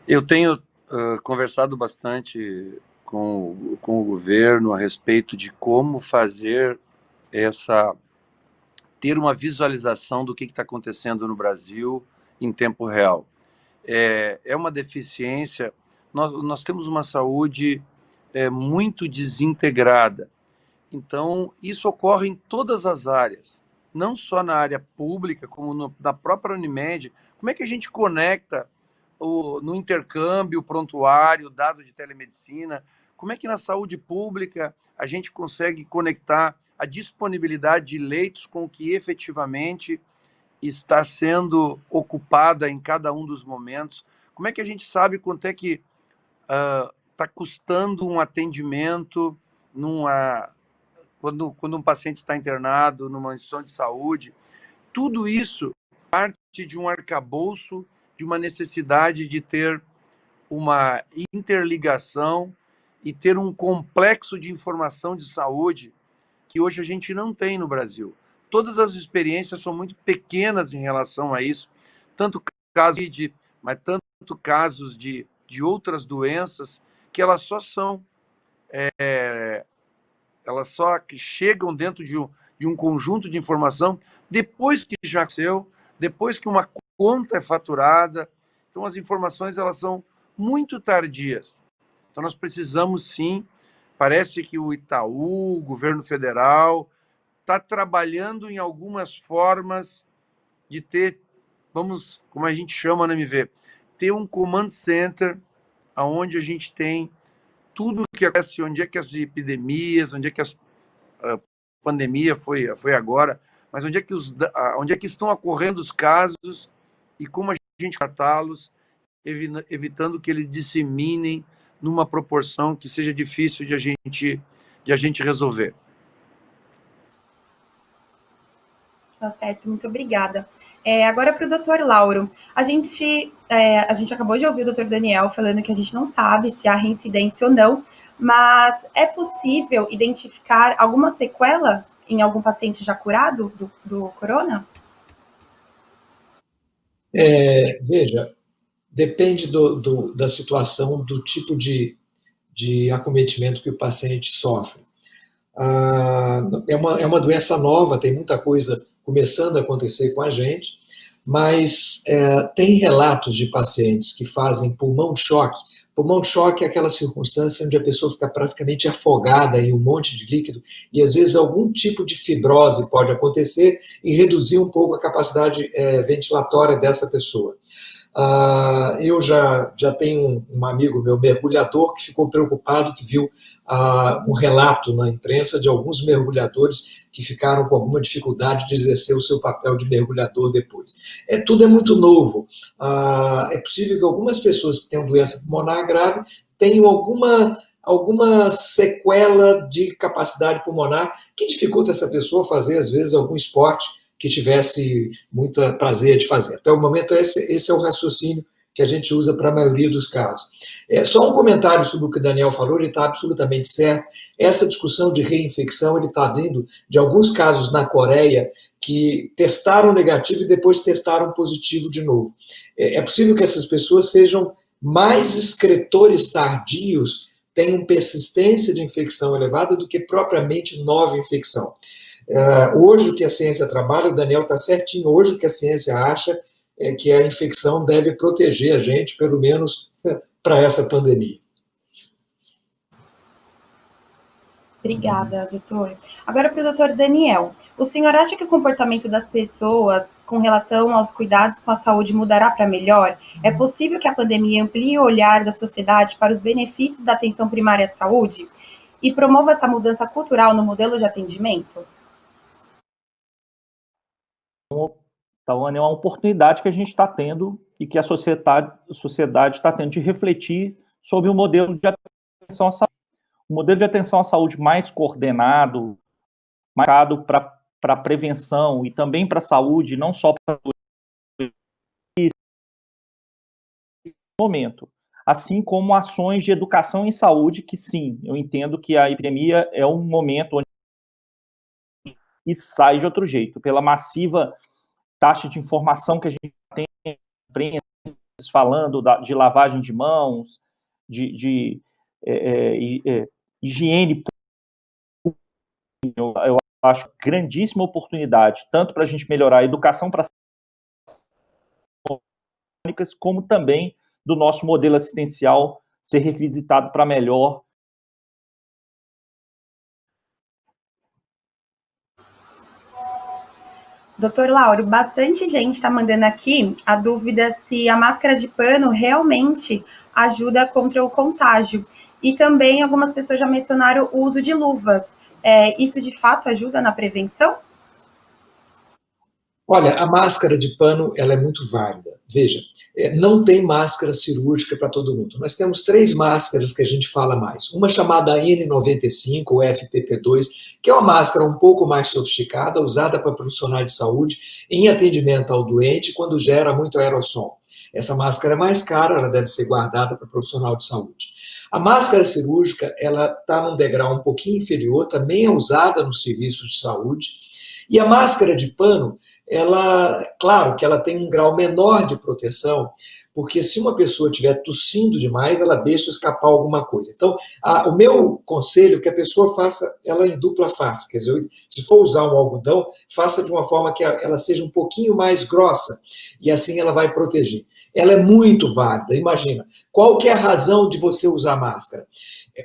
Eu tenho conversado bastante com o governo a respeito de como fazer ter uma visualização do que está acontecendo no Brasil em tempo real. É uma deficiência. Nós temos uma saúde muito desintegrada. Então, isso ocorre em todas as áreas, não só na área pública, como na própria Unimed. Como é que a gente conecta no intercâmbio, o prontuário, o dado de telemedicina? Como é que na saúde pública a gente consegue conectar a disponibilidade de leitos com o que efetivamente está sendo ocupada em cada um dos momentos? Como é que a gente sabe quanto é que está custando um atendimento quando um paciente está internado numa instituição de saúde? Tudo isso parte de um arcabouço, de uma necessidade de ter uma interligação e ter um complexo de informação de saúde que hoje a gente não tem no Brasil. Todas as experiências são muito pequenas em relação a isso, tanto casos mas tanto casos de outras doenças, que elas só chegam dentro de um conjunto de informação depois que já aconteceu, depois que uma conta é faturada. Então as informações elas são muito tardias. Então nós precisamos sim, parece que o Itaú, o governo federal, está trabalhando em algumas formas de ter, como a gente chama na MV, ter um command center onde a gente tem tudo o que acontece, onde é que as epidemias, onde é que a pandemia foi agora, mas onde é que estão ocorrendo os casos e como a gente tratá-los, evitando que eles disseminem numa proporção que seja difícil de a gente resolver. Tá certo, muito obrigada. Agora para o Dr. Lauro. A gente acabou de ouvir o Dr. Daniel falando que a gente não sabe se há reincidência ou não, mas é possível identificar alguma sequela em algum paciente já curado do corona? Veja, depende da situação, do tipo de acometimento que o paciente sofre. É uma doença nova, tem muita coisa começando a acontecer com a gente, mas tem relatos de pacientes que fazem pulmão de choque. Pulmão de choque é aquela circunstância onde a pessoa fica praticamente afogada em um monte de líquido e às vezes algum tipo de fibrose pode acontecer e reduzir um pouco a capacidade ventilatória dessa pessoa. Eu já tenho um amigo meu, mergulhador, que ficou preocupado, que viu um relato na imprensa de alguns mergulhadores que ficaram com alguma dificuldade de exercer o seu papel de mergulhador depois. Tudo é muito novo. É possível que algumas pessoas que tenham doença pulmonar grave tenham alguma sequela de capacidade pulmonar que dificulta essa pessoa fazer, às vezes, algum esporte que tivesse muito prazer de fazer. Até o momento, esse é o raciocínio que a gente usa para a maioria dos casos. Só um comentário sobre o que o Daniel falou, ele está absolutamente certo. Essa discussão de reinfecção, ele está vindo de alguns casos na Coreia que testaram negativo e depois testaram positivo de novo. É possível que essas pessoas sejam mais excretores tardios, tenham persistência de infecção elevada do que propriamente nova infecção. Hoje o que a ciência trabalha, o Daniel está certinho, hoje o que a ciência acha é que a infecção deve proteger a gente, pelo menos para essa pandemia. Obrigada, doutor. Agora para o doutor Daniel. O senhor acha que o comportamento das pessoas com relação aos cuidados com a saúde mudará para melhor? É possível que a pandemia amplie o olhar da sociedade para os benefícios da atenção primária à saúde e promova essa mudança cultural no modelo de atendimento? Então, é uma oportunidade que a gente está tendo e que a sociedade está tendo de refletir sobre o modelo de atenção à saúde. Um modelo de atenção à saúde mais coordenado, marcado para a prevenção e também para a saúde, não só para esse momento. Assim como ações de educação em saúde, que sim, eu entendo que a epidemia é um momento onde e sai de outro jeito, pela massiva taxa de informação que a gente tem, falando de lavagem de mãos, de higiene. Eu acho grandíssima oportunidade, tanto para a gente melhorar a educação para as como também do nosso modelo assistencial ser revisitado para melhor. Doutor Lauro, bastante gente está mandando aqui a dúvida se a máscara de pano realmente ajuda contra o contágio. E também algumas pessoas já mencionaram o uso de luvas. Isso de fato ajuda na prevenção? Olha, a máscara de pano ela é muito válida. Veja, não tem máscara cirúrgica para todo mundo. Nós temos 3 máscaras que a gente fala mais. Uma chamada N95 ou FPP2, que é uma máscara um pouco mais sofisticada, usada para profissionais de saúde em atendimento ao doente quando gera muito aerossol. Essa máscara é mais cara, ela deve ser guardada para profissional de saúde. A máscara cirúrgica, ela está num degrau um pouquinho inferior, também é usada nos serviços de saúde. E a máscara de pano, ela, claro que ela tem um grau menor de proteção, porque se uma pessoa estiver tossindo demais, ela deixa escapar alguma coisa. Então, o meu conselho é que a pessoa faça ela em dupla face, quer dizer, se for usar um algodão, faça de uma forma que ela seja um pouquinho mais grossa, e assim ela vai proteger. Ela é muito válida, imagina, qual que é a razão de você usar máscara?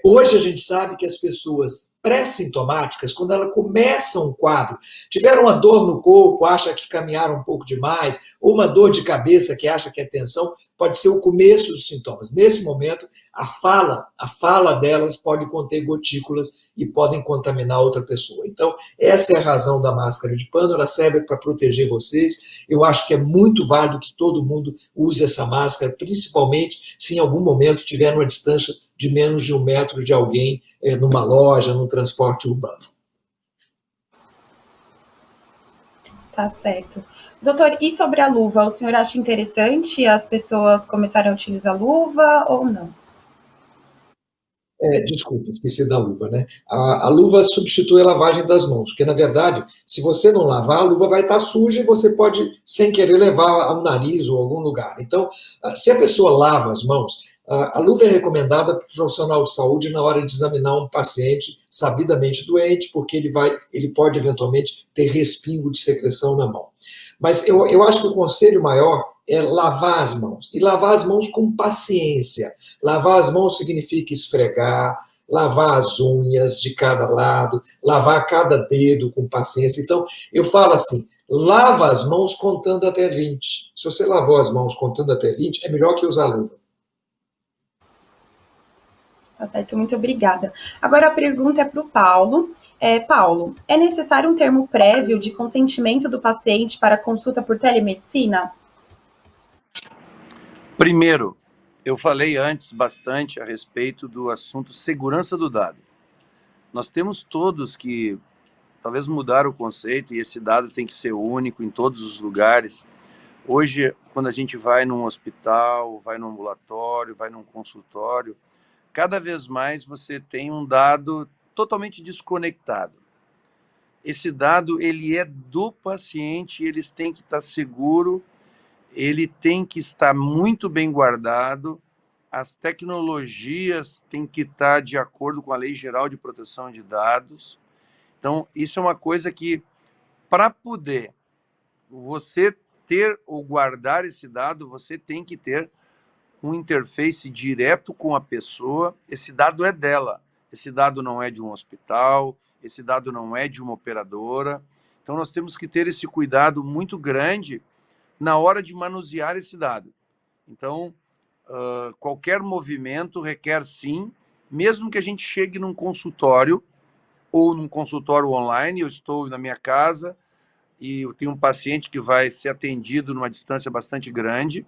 Hoje a gente sabe que as pessoas pré-sintomáticas, quando ela começa um quadro, tiveram uma dor no corpo, acha que caminharam um pouco demais, ou uma dor de cabeça que acha que é tensão, pode ser o começo dos sintomas. Nesse momento, a fala delas pode conter gotículas e podem contaminar outra pessoa. Então, essa é a razão da máscara de pano, ela serve para proteger vocês. Eu acho que é muito válido que todo mundo use essa máscara, principalmente se em algum momento tiver numa distância de menos de 1 metro de alguém, numa loja, num transporte urbano. Tá certo. Doutor, e sobre a luva, o senhor acha interessante as pessoas começarem a utilizar luva ou não? Desculpa, esqueci da luva, né? A luva substitui a lavagem das mãos, porque, na verdade, se você não lavar, a luva vai estar suja e você pode, sem querer, levar ao nariz ou a algum lugar. Então, se a pessoa lava as mãos, a luva é recomendada para o profissional de saúde na hora de examinar um paciente sabidamente doente, porque ele pode, eventualmente, ter respingo de secreção na mão. Mas eu acho que o conselho maior é lavar as mãos. E lavar as mãos com paciência. Lavar as mãos significa esfregar, lavar as unhas de cada lado, lavar cada dedo com paciência. Então, eu falo assim, lava as mãos contando até 20. Se você lavou as mãos contando até 20, é melhor que usar luva. Tá certo, muito obrigada. Agora a pergunta é para o Paulo. Paulo, é necessário um termo prévio de consentimento do paciente para consulta por telemedicina? Primeiro, eu falei antes bastante a respeito do assunto segurança do dado. Nós temos todos que, talvez, mudar o conceito, e esse dado tem que ser único em todos os lugares, Hoje, quando a gente vai num hospital, vai num ambulatório, vai num consultório, cada vez mais você tem um dado totalmente desconectado. Esse dado, ele é do paciente, ele tem que estar seguro, ele tem que estar muito bem guardado, as tecnologias têm que estar de acordo com a Lei Geral de Proteção de Dados. Então, isso é uma coisa que, para poder você ter ou guardar esse dado, você tem que ter um interface direto com a pessoa. Esse dado é dela, esse dado não é de um hospital, esse dado não é de uma operadora. Então, nós temos que ter esse cuidado muito grande na hora de manusear esse dado. Então, qualquer movimento requer, sim, mesmo que a gente chegue num consultório ou num consultório online, eu estou na minha casa e eu tenho um paciente que vai ser atendido numa distância bastante grande,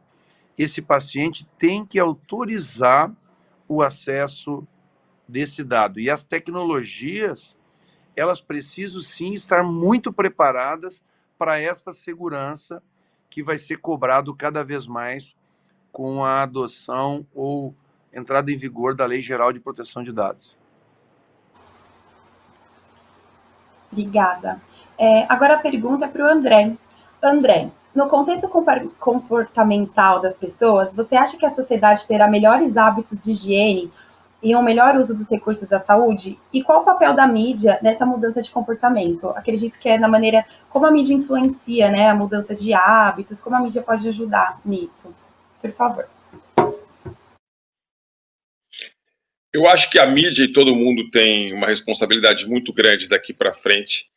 esse paciente tem que autorizar o acesso desse dado. E as tecnologias, elas precisam, sim, estar muito preparadas para esta segurança que vai ser cobrado cada vez mais com a adoção ou entrada em vigor da Lei Geral de Proteção de Dados. Obrigada. Agora a pergunta é para o André. André, no contexto comportamental das pessoas, você acha que a sociedade terá melhores hábitos de higiene e um melhor uso dos recursos da saúde? E qual o papel da mídia nessa mudança de comportamento? Acredito que é na maneira como a mídia influencia, né, a mudança de hábitos, como a mídia pode ajudar nisso. Por favor. Eu acho que a mídia e todo mundo tem uma responsabilidade muito grande daqui para frente,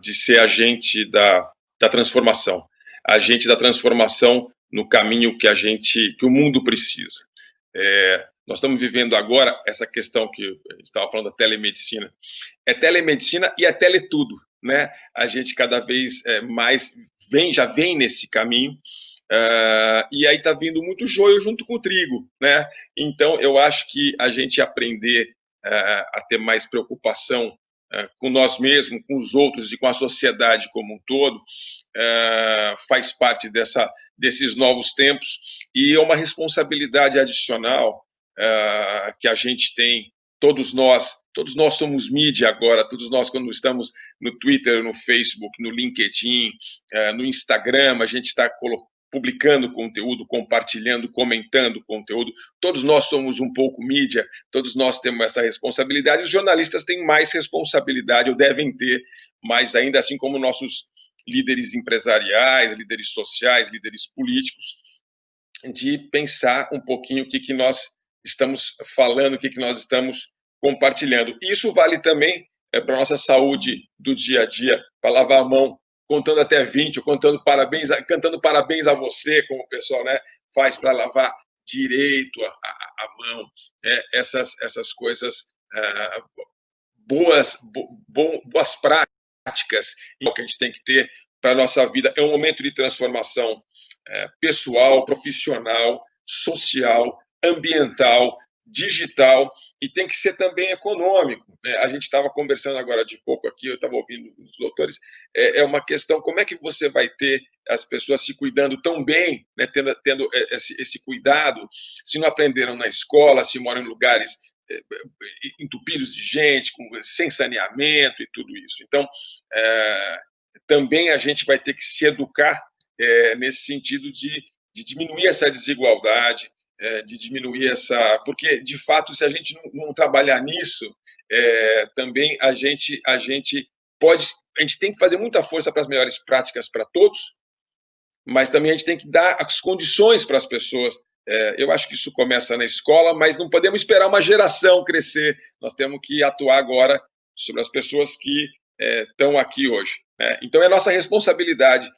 de ser agente da transformação, agente da transformação no caminho que o mundo precisa. Nós estamos vivendo agora essa questão que a gente estava falando da telemedicina. É telemedicina e é teletudo, né? A gente cada vez mais já vem nesse caminho. E aí está vindo muito joio junto com o trigo, né? Então, eu acho que a gente aprender a ter mais preocupação com nós mesmos, com os outros e com a sociedade como um todo, faz parte desses novos tempos, e é uma responsabilidade adicional que a gente tem, todos nós somos mídia agora, todos nós, quando estamos no Twitter, no Facebook, no LinkedIn, no Instagram, a gente está publicando conteúdo, compartilhando, comentando conteúdo. Todos nós somos um pouco mídia, todos nós temos essa responsabilidade. Os jornalistas têm mais responsabilidade, ou devem ter mais ainda, assim como nossos líderes empresariais, líderes sociais, líderes políticos, de pensar um pouquinho o que nós estamos falando, o que nós estamos compartilhando. Isso vale também para a nossa saúde do dia a dia, para lavar a mão, contando até 20, ou cantando parabéns a você, como o pessoal, né, faz para lavar direito a mão, essas coisas boas práticas que a gente tem que ter para a nossa vida. É um momento de transformação pessoal, profissional, social, ambiental, digital, e tem que ser também econômico, né? A gente estava conversando agora de pouco aqui, eu estava ouvindo os doutores, é uma questão, como é que você vai ter as pessoas se cuidando tão bem, né, tendo esse cuidado, se não aprenderam na escola, se moram em lugares entupidos de gente, sem saneamento e tudo isso. Então, também a gente vai ter que se educar nesse sentido de diminuir essa desigualdade, de diminuir porque, de fato, se a gente não trabalhar nisso, também a gente tem que fazer muita força para as melhores práticas para todos, mas também a gente tem que dar as condições para as pessoas. Eu acho que isso começa na escola, mas não podemos esperar uma geração crescer, nós temos que atuar agora sobre as pessoas que estão aqui hoje, né? Então, é nossa responsabilidade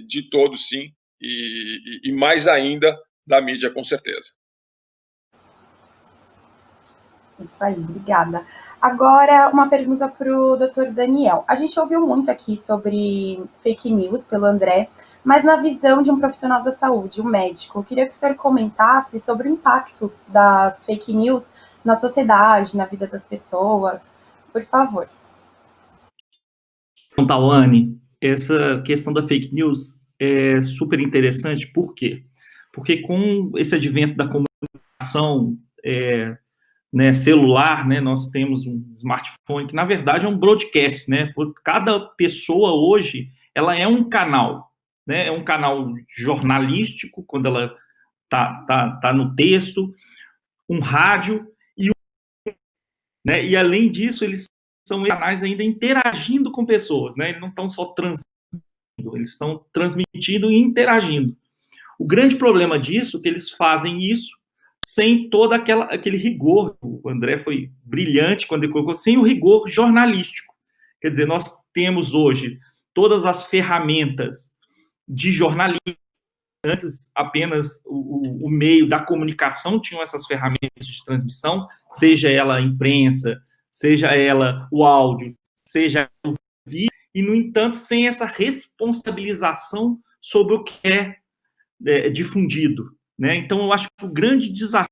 de todos, sim, e mais ainda da mídia, com certeza. Isso aí, obrigada. Agora, uma pergunta para o Dr. Daniel. A gente ouviu muito aqui sobre fake news pelo André, mas na visão de um profissional da saúde, um médico, eu queria que o senhor comentasse sobre o impacto das fake news na sociedade, na vida das pessoas. Por favor. Então, Tawane, essa questão da fake news é super interessante. Por quê? Porque com esse advento da comunicação né, celular, né, nós temos um smartphone que, na verdade, é um broadcast, né? Cada pessoa hoje, ela é um canal, né? É um canal jornalístico, quando ela tá no texto, um rádio, né? E, além disso, eles são canais ainda interagindo com pessoas, né? Eles não estão só transmitindo, eles estão transmitindo e interagindo. O grande problema disso é que eles fazem isso sem todo aquele rigor. O André foi brilhante quando ele colocou, sem o rigor jornalístico. Quer dizer, nós temos hoje todas as ferramentas de jornalismo. Antes, apenas o meio da comunicação tinham essas ferramentas de transmissão, seja ela a imprensa, seja ela o áudio, seja o vídeo, e, no entanto, sem essa responsabilização sobre o que é difundido, né? Então, eu acho que o grande desafio,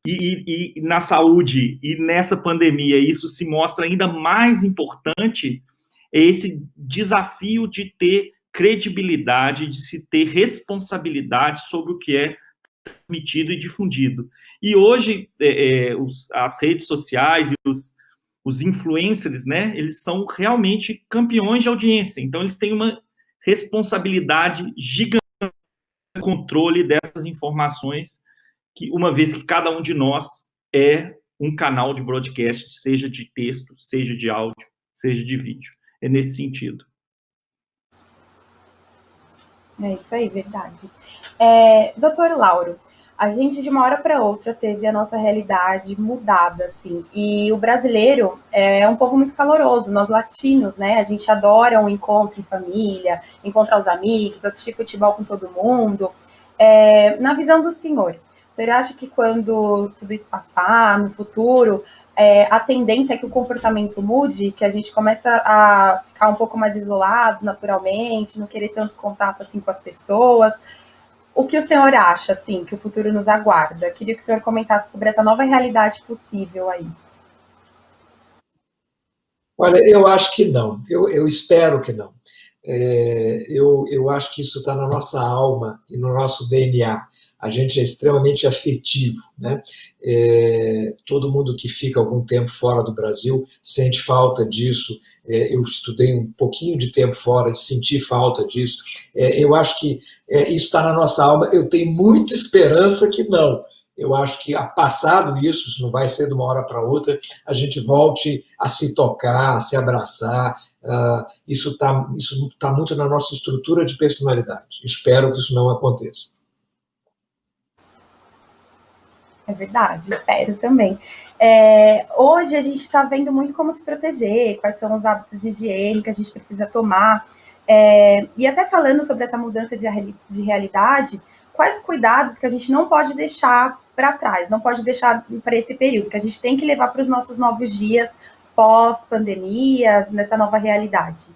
e na saúde e nessa pandemia isso se mostra ainda mais importante, é esse desafio de ter credibilidade, de se ter responsabilidade sobre o que é transmitido e difundido. E hoje, as redes sociais e os influencers, né, eles são realmente campeões de audiência, então eles têm uma responsabilidade gigante no controle dessas informações, que, uma vez que cada um de nós é um canal de broadcast, seja de texto, seja de áudio, seja de vídeo. É nesse sentido. É isso aí, verdade. Doutor Lauro, a gente de uma hora para outra teve a nossa realidade mudada, assim, e o brasileiro é um povo muito caloroso, nós latinos, né, a gente adora um encontro em família, encontrar os amigos, assistir futebol com todo mundo. Na visão do senhor, o senhor acha que quando tudo isso passar, no futuro, a tendência é que o comportamento mude, que a gente começa a ficar um pouco mais isolado naturalmente, não querer tanto contato assim com as pessoas? O que o senhor acha, assim, que o futuro nos aguarda? Queria que o senhor comentasse sobre essa nova realidade possível aí. Olha, eu acho que não. Eu espero que não. Eu acho que isso está na nossa alma e no nosso DNA. A gente é extremamente afetivo, né? Todo mundo que fica algum tempo fora do Brasil sente falta disso. Eu estudei um pouquinho de tempo fora e senti falta disso. Eu acho que isso está na nossa alma. Eu tenho muita esperança que não. Eu acho que, passado isso não vai ser de uma hora para outra, a gente volte a se tocar, a se abraçar. Isso tá muito na nossa estrutura de personalidade. Espero que isso não aconteça. É verdade, espero também. Hoje a gente está vendo muito como se proteger, quais são os hábitos de higiene que a gente precisa tomar. E até falando sobre essa mudança de realidade, quais cuidados que a gente não pode deixar para trás, não pode deixar para esse período, que a gente tem que levar para os nossos novos dias pós-pandemia, nessa nova realidade?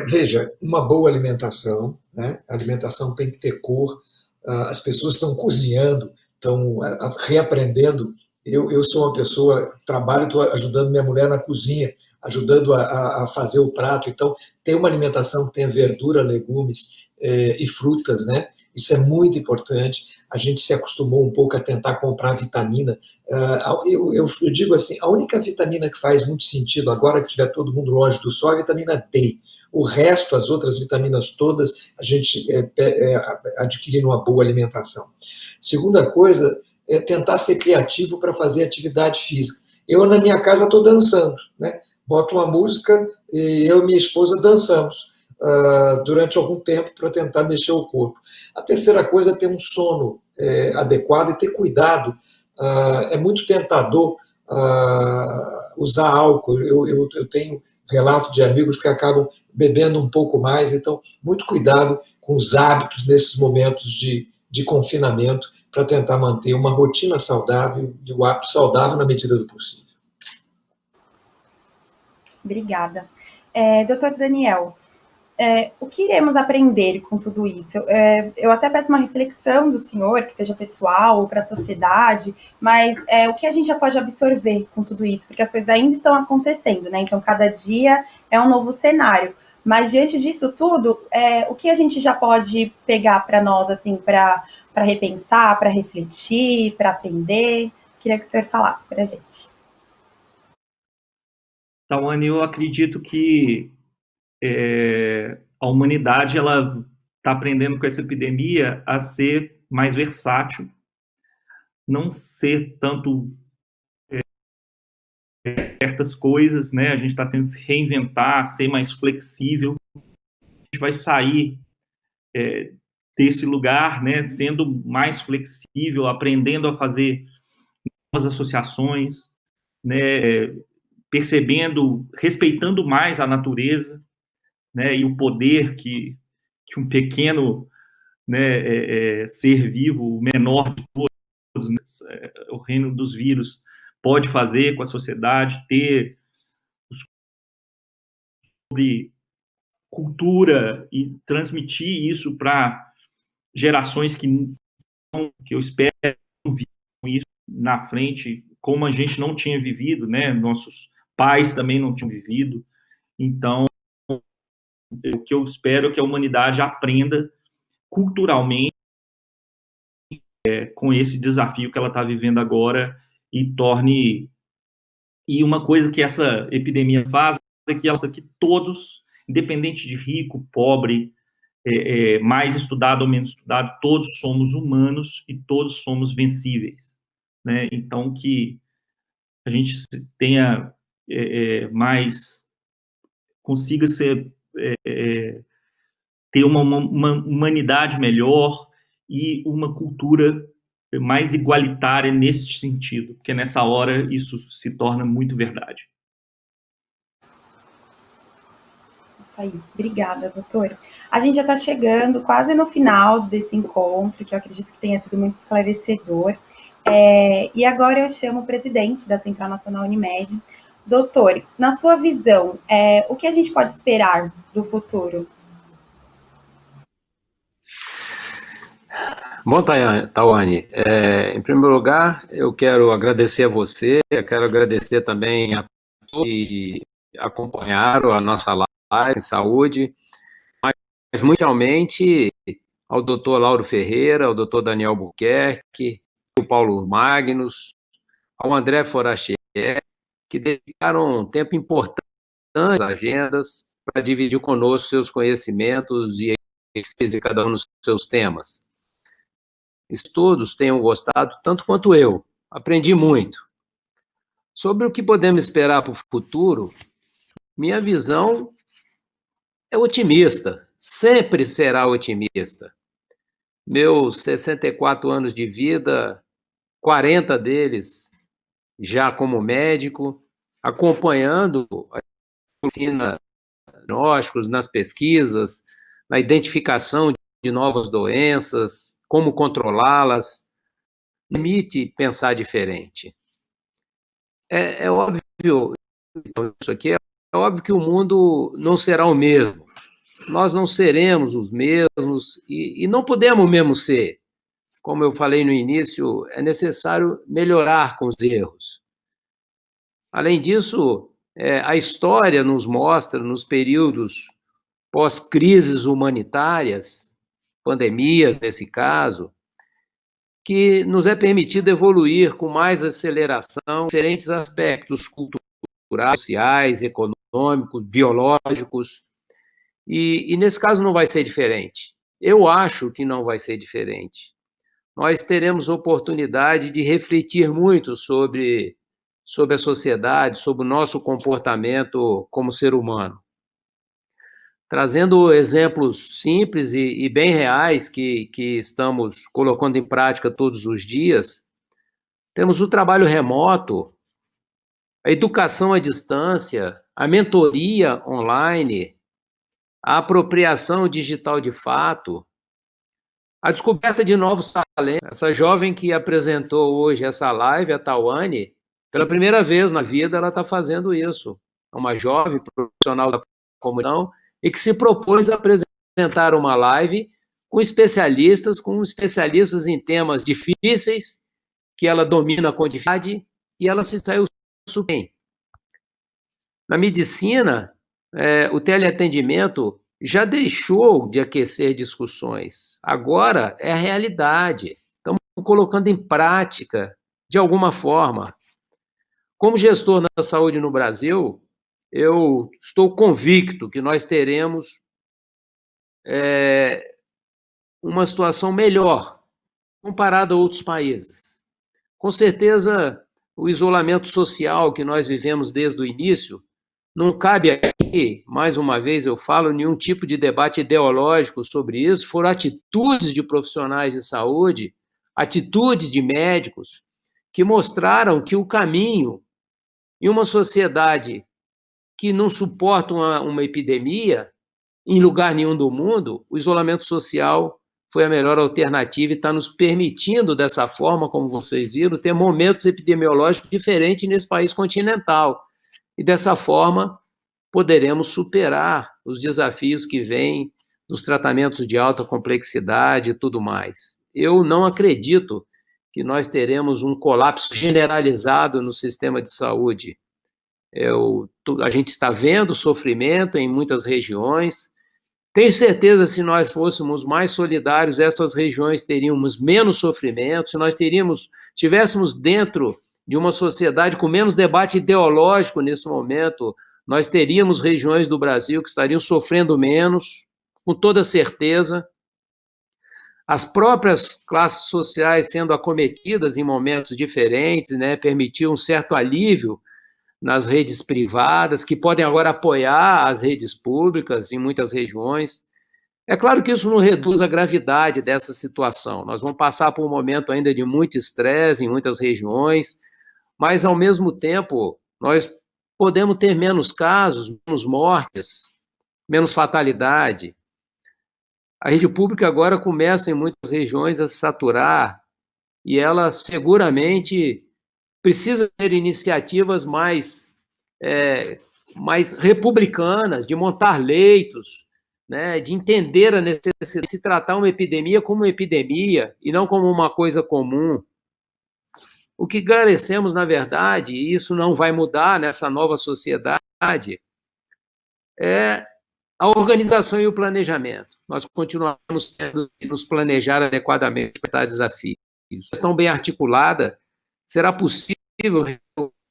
Veja, uma boa alimentação, né? A alimentação tem que ter cor, as pessoas estão cozinhando, estão reaprendendo. Eu sou uma pessoa, trabalho, estou ajudando minha mulher na cozinha, ajudando a fazer o prato. Então, tem uma alimentação que tenha verdura, legumes e frutas, né? Isso é muito importante. A gente se acostumou um pouco a tentar comprar vitamina. Eu digo assim, a única vitamina que faz muito sentido agora que estiver todo mundo longe do sol é a vitamina D. O resto, as outras vitaminas todas, a gente adquirir uma boa alimentação. Segunda coisa, é tentar ser criativo para fazer atividade física. Eu, na minha casa, estou dançando, né? Boto uma música e eu e minha esposa dançamos durante algum tempo para tentar mexer o corpo. A terceira coisa é ter um sono adequado e ter cuidado. É muito tentador usar álcool. Eu tenho relato de amigos que acabam bebendo um pouco mais, então, muito cuidado com os hábitos nesses momentos de confinamento para tentar manter uma rotina saudável e o hábito saudável na medida do possível. Obrigada. Doutor Daniel, o que iremos aprender com tudo isso? Eu até peço uma reflexão do senhor, que seja pessoal ou para a sociedade, mas o que a gente já pode absorver com tudo isso? Porque as coisas ainda estão acontecendo, né? Então, cada dia é um novo cenário. Mas diante disso tudo, o que a gente já pode pegar para nós, assim, para repensar, para refletir, para aprender? Queria que o senhor falasse para a gente. Tawane, eu acredito que a humanidade ela está aprendendo com essa epidemia a ser mais versátil, não ser tanto certas coisas, né? A gente está tendo que se reinventar, ser mais flexível. A gente vai sair desse lugar, né? Sendo mais flexível, aprendendo a fazer novas associações, né? Percebendo, respeitando mais a natureza, né? E o poder que um pequeno, né, ser vivo, o menor de todos, né, o reino dos vírus, pode fazer com a sociedade, ter sobre cultura e transmitir isso para gerações que eu espero vivam isso na frente, como a gente não tinha vivido, né? Nossos pais também não tinham vivido. Então, o que eu espero é que a humanidade aprenda culturalmente com esse desafio que ela está vivendo agora e torne... E uma coisa que essa epidemia faz é que todos, independente de rico, pobre, mais estudado ou menos estudado, todos somos humanos e todos somos vencíveis, né? Então, que a gente tenha mais... consiga ter uma humanidade melhor e uma cultura mais igualitária nesse sentido, porque nessa hora isso se torna muito verdade. Isso aí. Obrigada, doutor. A gente já está chegando quase no final desse encontro, que eu acredito que tenha sido muito esclarecedor. E agora eu chamo o presidente da Central Nacional Unimed. Doutor, na sua visão, o que a gente pode esperar do futuro? Bom, Tawane, em primeiro lugar, eu quero agradecer a você, eu quero agradecer também a todos que acompanharam a nossa live em saúde, mas muito especialmente ao doutor Lauro Ferreira, ao doutor Daniel Buquerque, ao Paulo Magnus, ao André Forastier, que dedicaram um tempo importante nas agendas para dividir conosco seus conhecimentos e cada um dos seus temas. Todos tenham gostado, tanto quanto eu. Aprendi muito. Sobre o que podemos esperar para o futuro, minha visão é otimista, sempre será otimista. Meus 64 anos de vida, 40 deles já como médico, acompanhando a medicina, diagnósticos, nas pesquisas, na identificação de novas doenças, como controlá-las, permite pensar diferente. É óbvio, isso aqui é óbvio que o mundo não será o mesmo. Nós não seremos os mesmos e não podemos mesmo ser. Como eu falei no início, é necessário melhorar com os erros. Além disso, a história nos mostra, nos períodos pós-crises humanitárias, pandemias nesse caso, que nos é permitido evoluir com mais aceleração em diferentes aspectos culturais, sociais, econômicos, biológicos, e nesse caso não vai ser diferente. Eu acho que não vai ser diferente. Nós teremos oportunidade de refletir muito sobre a sociedade, sobre o nosso comportamento como ser humano. Trazendo exemplos simples e bem reais que estamos colocando em prática todos os dias, temos o trabalho remoto, a educação à distância, a mentoria online, a apropriação digital de fato, a descoberta de novos talentos. Essa jovem que apresentou hoje essa live, a Tawane, pela primeira vez na vida ela está fazendo isso. É uma jovem profissional da comunicação e que se propôs a apresentar uma live com especialistas em temas difíceis, que ela domina com dificuldade, e ela se saiu super bem. Na medicina, o teleatendimento já deixou de aquecer discussões. Agora é a realidade. Estamos colocando em prática, de alguma forma. Como gestor da saúde no Brasil, eu estou convicto que nós teremos uma situação melhor comparado a outros países. Com certeza, o isolamento social que nós vivemos desde o início não cabe aqui, mais uma vez eu falo, nenhum tipo de debate ideológico sobre isso, foram atitudes de profissionais de saúde, atitudes de médicos, que mostraram que o caminho em uma sociedade que não suporta uma epidemia, em lugar nenhum do mundo, o isolamento social foi a melhor alternativa e está nos permitindo, dessa forma, como vocês viram, ter momentos epidemiológicos diferentes nesse país continental. E, dessa forma, poderemos superar os desafios que vêm dos tratamentos de alta complexidade e tudo mais. Eu não acredito que nós teremos um colapso generalizado no sistema de saúde. A gente está vendo sofrimento em muitas regiões. Tenho certeza, se nós fôssemos mais solidários, essas regiões teríamos menos sofrimento, se nós tivéssemos dentro de uma sociedade com menos debate ideológico nesse momento, nós teríamos regiões do Brasil que estariam sofrendo menos, com toda certeza. As próprias classes sociais sendo acometidas em momentos diferentes, né, permitiu um certo alívio nas redes privadas, que podem agora apoiar as redes públicas em muitas regiões. É claro que isso não reduz a gravidade dessa situação. Nós vamos passar por um momento ainda de muito estresse em muitas regiões, mas, ao mesmo tempo, nós podemos ter menos casos, menos mortes, menos fatalidade. A rede pública agora começa, em muitas regiões, a se saturar, e ela seguramente precisa ter iniciativas mais republicanas, de montar leitos, né, de entender a necessidade de se tratar uma epidemia como uma epidemia e não como uma coisa comum. O que carecemos, na verdade, e isso não vai mudar nessa nova sociedade, é a organização e o planejamento. Nós continuamos tendo que nos planejar adequadamente para desafios. A gestão bem articulada será possível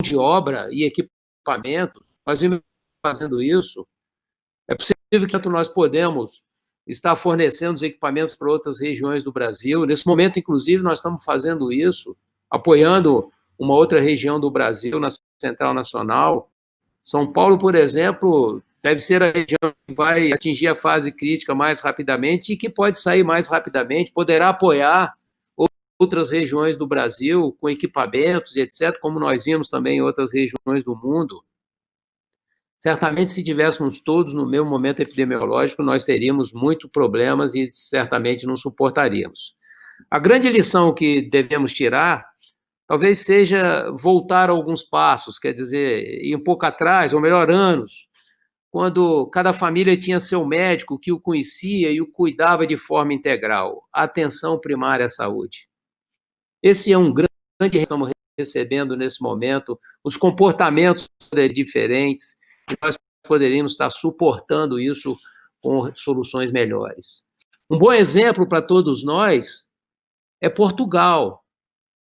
de obra e equipamento. Nós vimos fazendo isso. É possível que nós podemos estar fornecendo os equipamentos para outras regiões do Brasil. Nesse momento, inclusive, nós estamos fazendo isso, apoiando uma outra região do Brasil, na Central Nacional. São Paulo, por exemplo, deve ser a região que vai atingir a fase crítica mais rapidamente e que pode sair mais rapidamente, poderá apoiar outras regiões do Brasil com equipamentos e etc., como nós vimos também em outras regiões do mundo. Certamente, se tivéssemos todos no mesmo momento epidemiológico, nós teríamos muitos problemas e certamente não suportaríamos. A grande lição que devemos tirar talvez seja voltar alguns passos, quer dizer, ir um pouco atrás, ou melhor, anos, quando cada família tinha seu médico que o conhecia e o cuidava de forma integral. A atenção primária à saúde. Esse é um grande que estamos recebendo nesse momento, os comportamentos diferentes, e nós poderíamos estar suportando isso com soluções melhores. Um bom exemplo para todos nós é Portugal.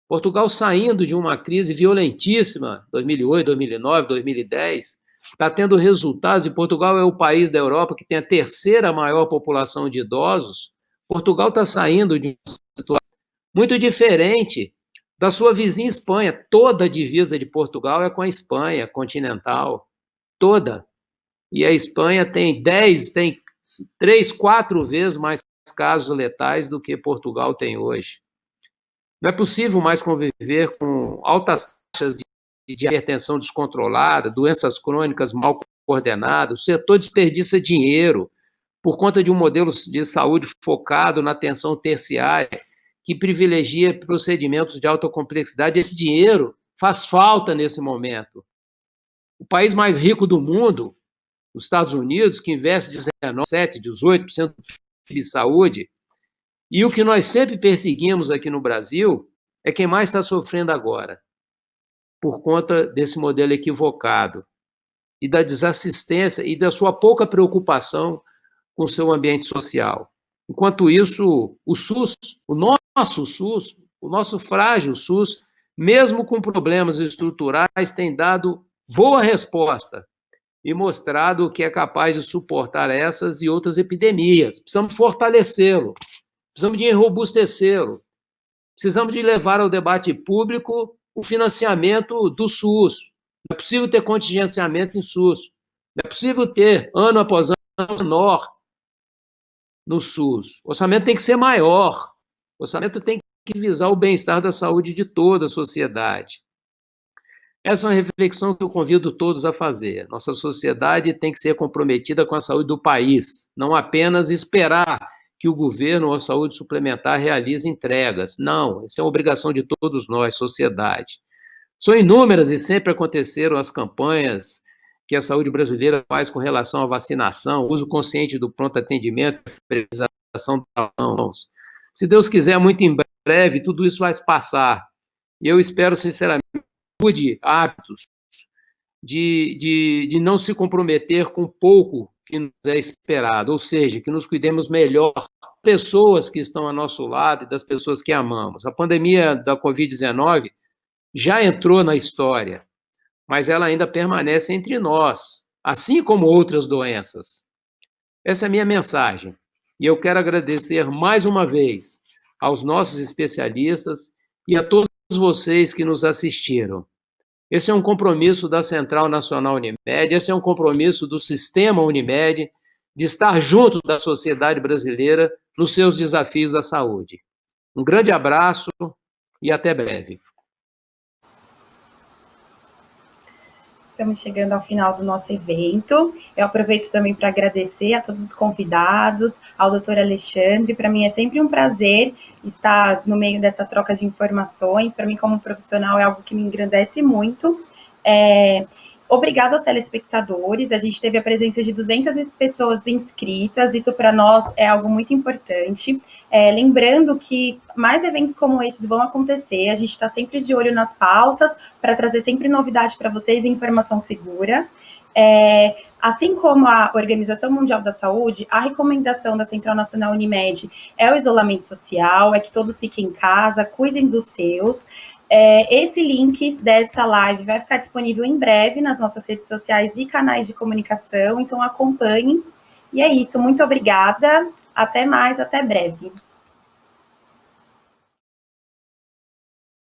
Portugal saindo de uma crise violentíssima, 2008, 2009, 2010, está tendo resultados, e Portugal é o país da Europa que tem a terceira maior população de idosos. Portugal está saindo de uma situação muito diferente da sua vizinha Espanha. Toda a divisa de Portugal é com a Espanha continental, toda. E a Espanha tem 3, 4 vezes mais casos letais do que Portugal tem hoje. Não é possível mais conviver com altas taxas de hipertensão descontrolada, doenças crônicas mal coordenadas. O setor desperdiça dinheiro por conta de um modelo de saúde focado na atenção terciária, que privilegia procedimentos de alta complexidade. Esse dinheiro faz falta nesse momento. O país mais rico do mundo, os Estados Unidos, que investe 17%, 18% de saúde, e o que nós sempre perseguimos aqui no Brasil é quem mais está sofrendo agora, por conta desse modelo equivocado. e da desassistência e da sua pouca preocupação com o seu ambiente social. Enquanto isso, o SUS, o nosso SUS, o nosso frágil SUS, mesmo com problemas estruturais, tem dado boa resposta e mostrado que é capaz de suportar essas e outras epidemias. Precisamos fortalecê-lo, precisamos de robustecê-lo, precisamos de levar ao debate público o financiamento do SUS. Não é possível ter contingenciamento em SUS. Não é possível ter, ano após ano, menor no SUS. O orçamento tem que ser maior. O orçamento tem que visar o bem-estar da saúde de toda a sociedade. Essa é uma reflexão que eu convido todos a fazer. Nossa sociedade tem que ser comprometida com a saúde do país, não apenas esperar que o governo ou a saúde suplementar realize entregas. Não, essa é uma obrigação de todos nós, sociedade. São inúmeras e sempre aconteceram as campanhas que a saúde brasileira faz com relação à vacinação, uso consciente do pronto atendimento, priorização das mãos. Se Deus quiser, muito em breve, tudo isso vai passar. E eu espero, sinceramente, mude hábitos de não se comprometer com pouco que nos é esperado, ou seja, que nos cuidemos melhor das pessoas que estão ao nosso lado e das pessoas que amamos. A pandemia da Covid-19 já entrou na história, mas ela ainda permanece entre nós, assim como outras doenças. Essa é a minha mensagem. E eu quero agradecer mais uma vez aos nossos especialistas e a todos vocês que nos assistiram. Esse é um compromisso da Central Nacional Unimed, esse é um compromisso do Sistema Unimed de estar junto da sociedade brasileira nos seus desafios da saúde. Um grande abraço e até breve. Estamos chegando ao final do nosso evento. Eu aproveito também para agradecer a todos os convidados, ao doutor Alexandre. Para mim é sempre um prazer estar no meio dessa troca de informações. Para mim, como profissional, é algo que me engrandece muito. Obrigada aos telespectadores. A gente teve a presença de 200 pessoas inscritas. Isso para nós é algo muito importante. Lembrando que mais eventos como esses vão acontecer, a gente está sempre de olho nas pautas para trazer sempre novidade para vocês e informação segura. Assim como a Organização Mundial da Saúde, a recomendação da Central Nacional Unimed é o isolamento social, é que todos fiquem em casa, cuidem dos seus. Esse link dessa live vai ficar disponível em breve nas nossas redes sociais e canais de comunicação, então acompanhem. E é isso, muito obrigada, até mais, até breve.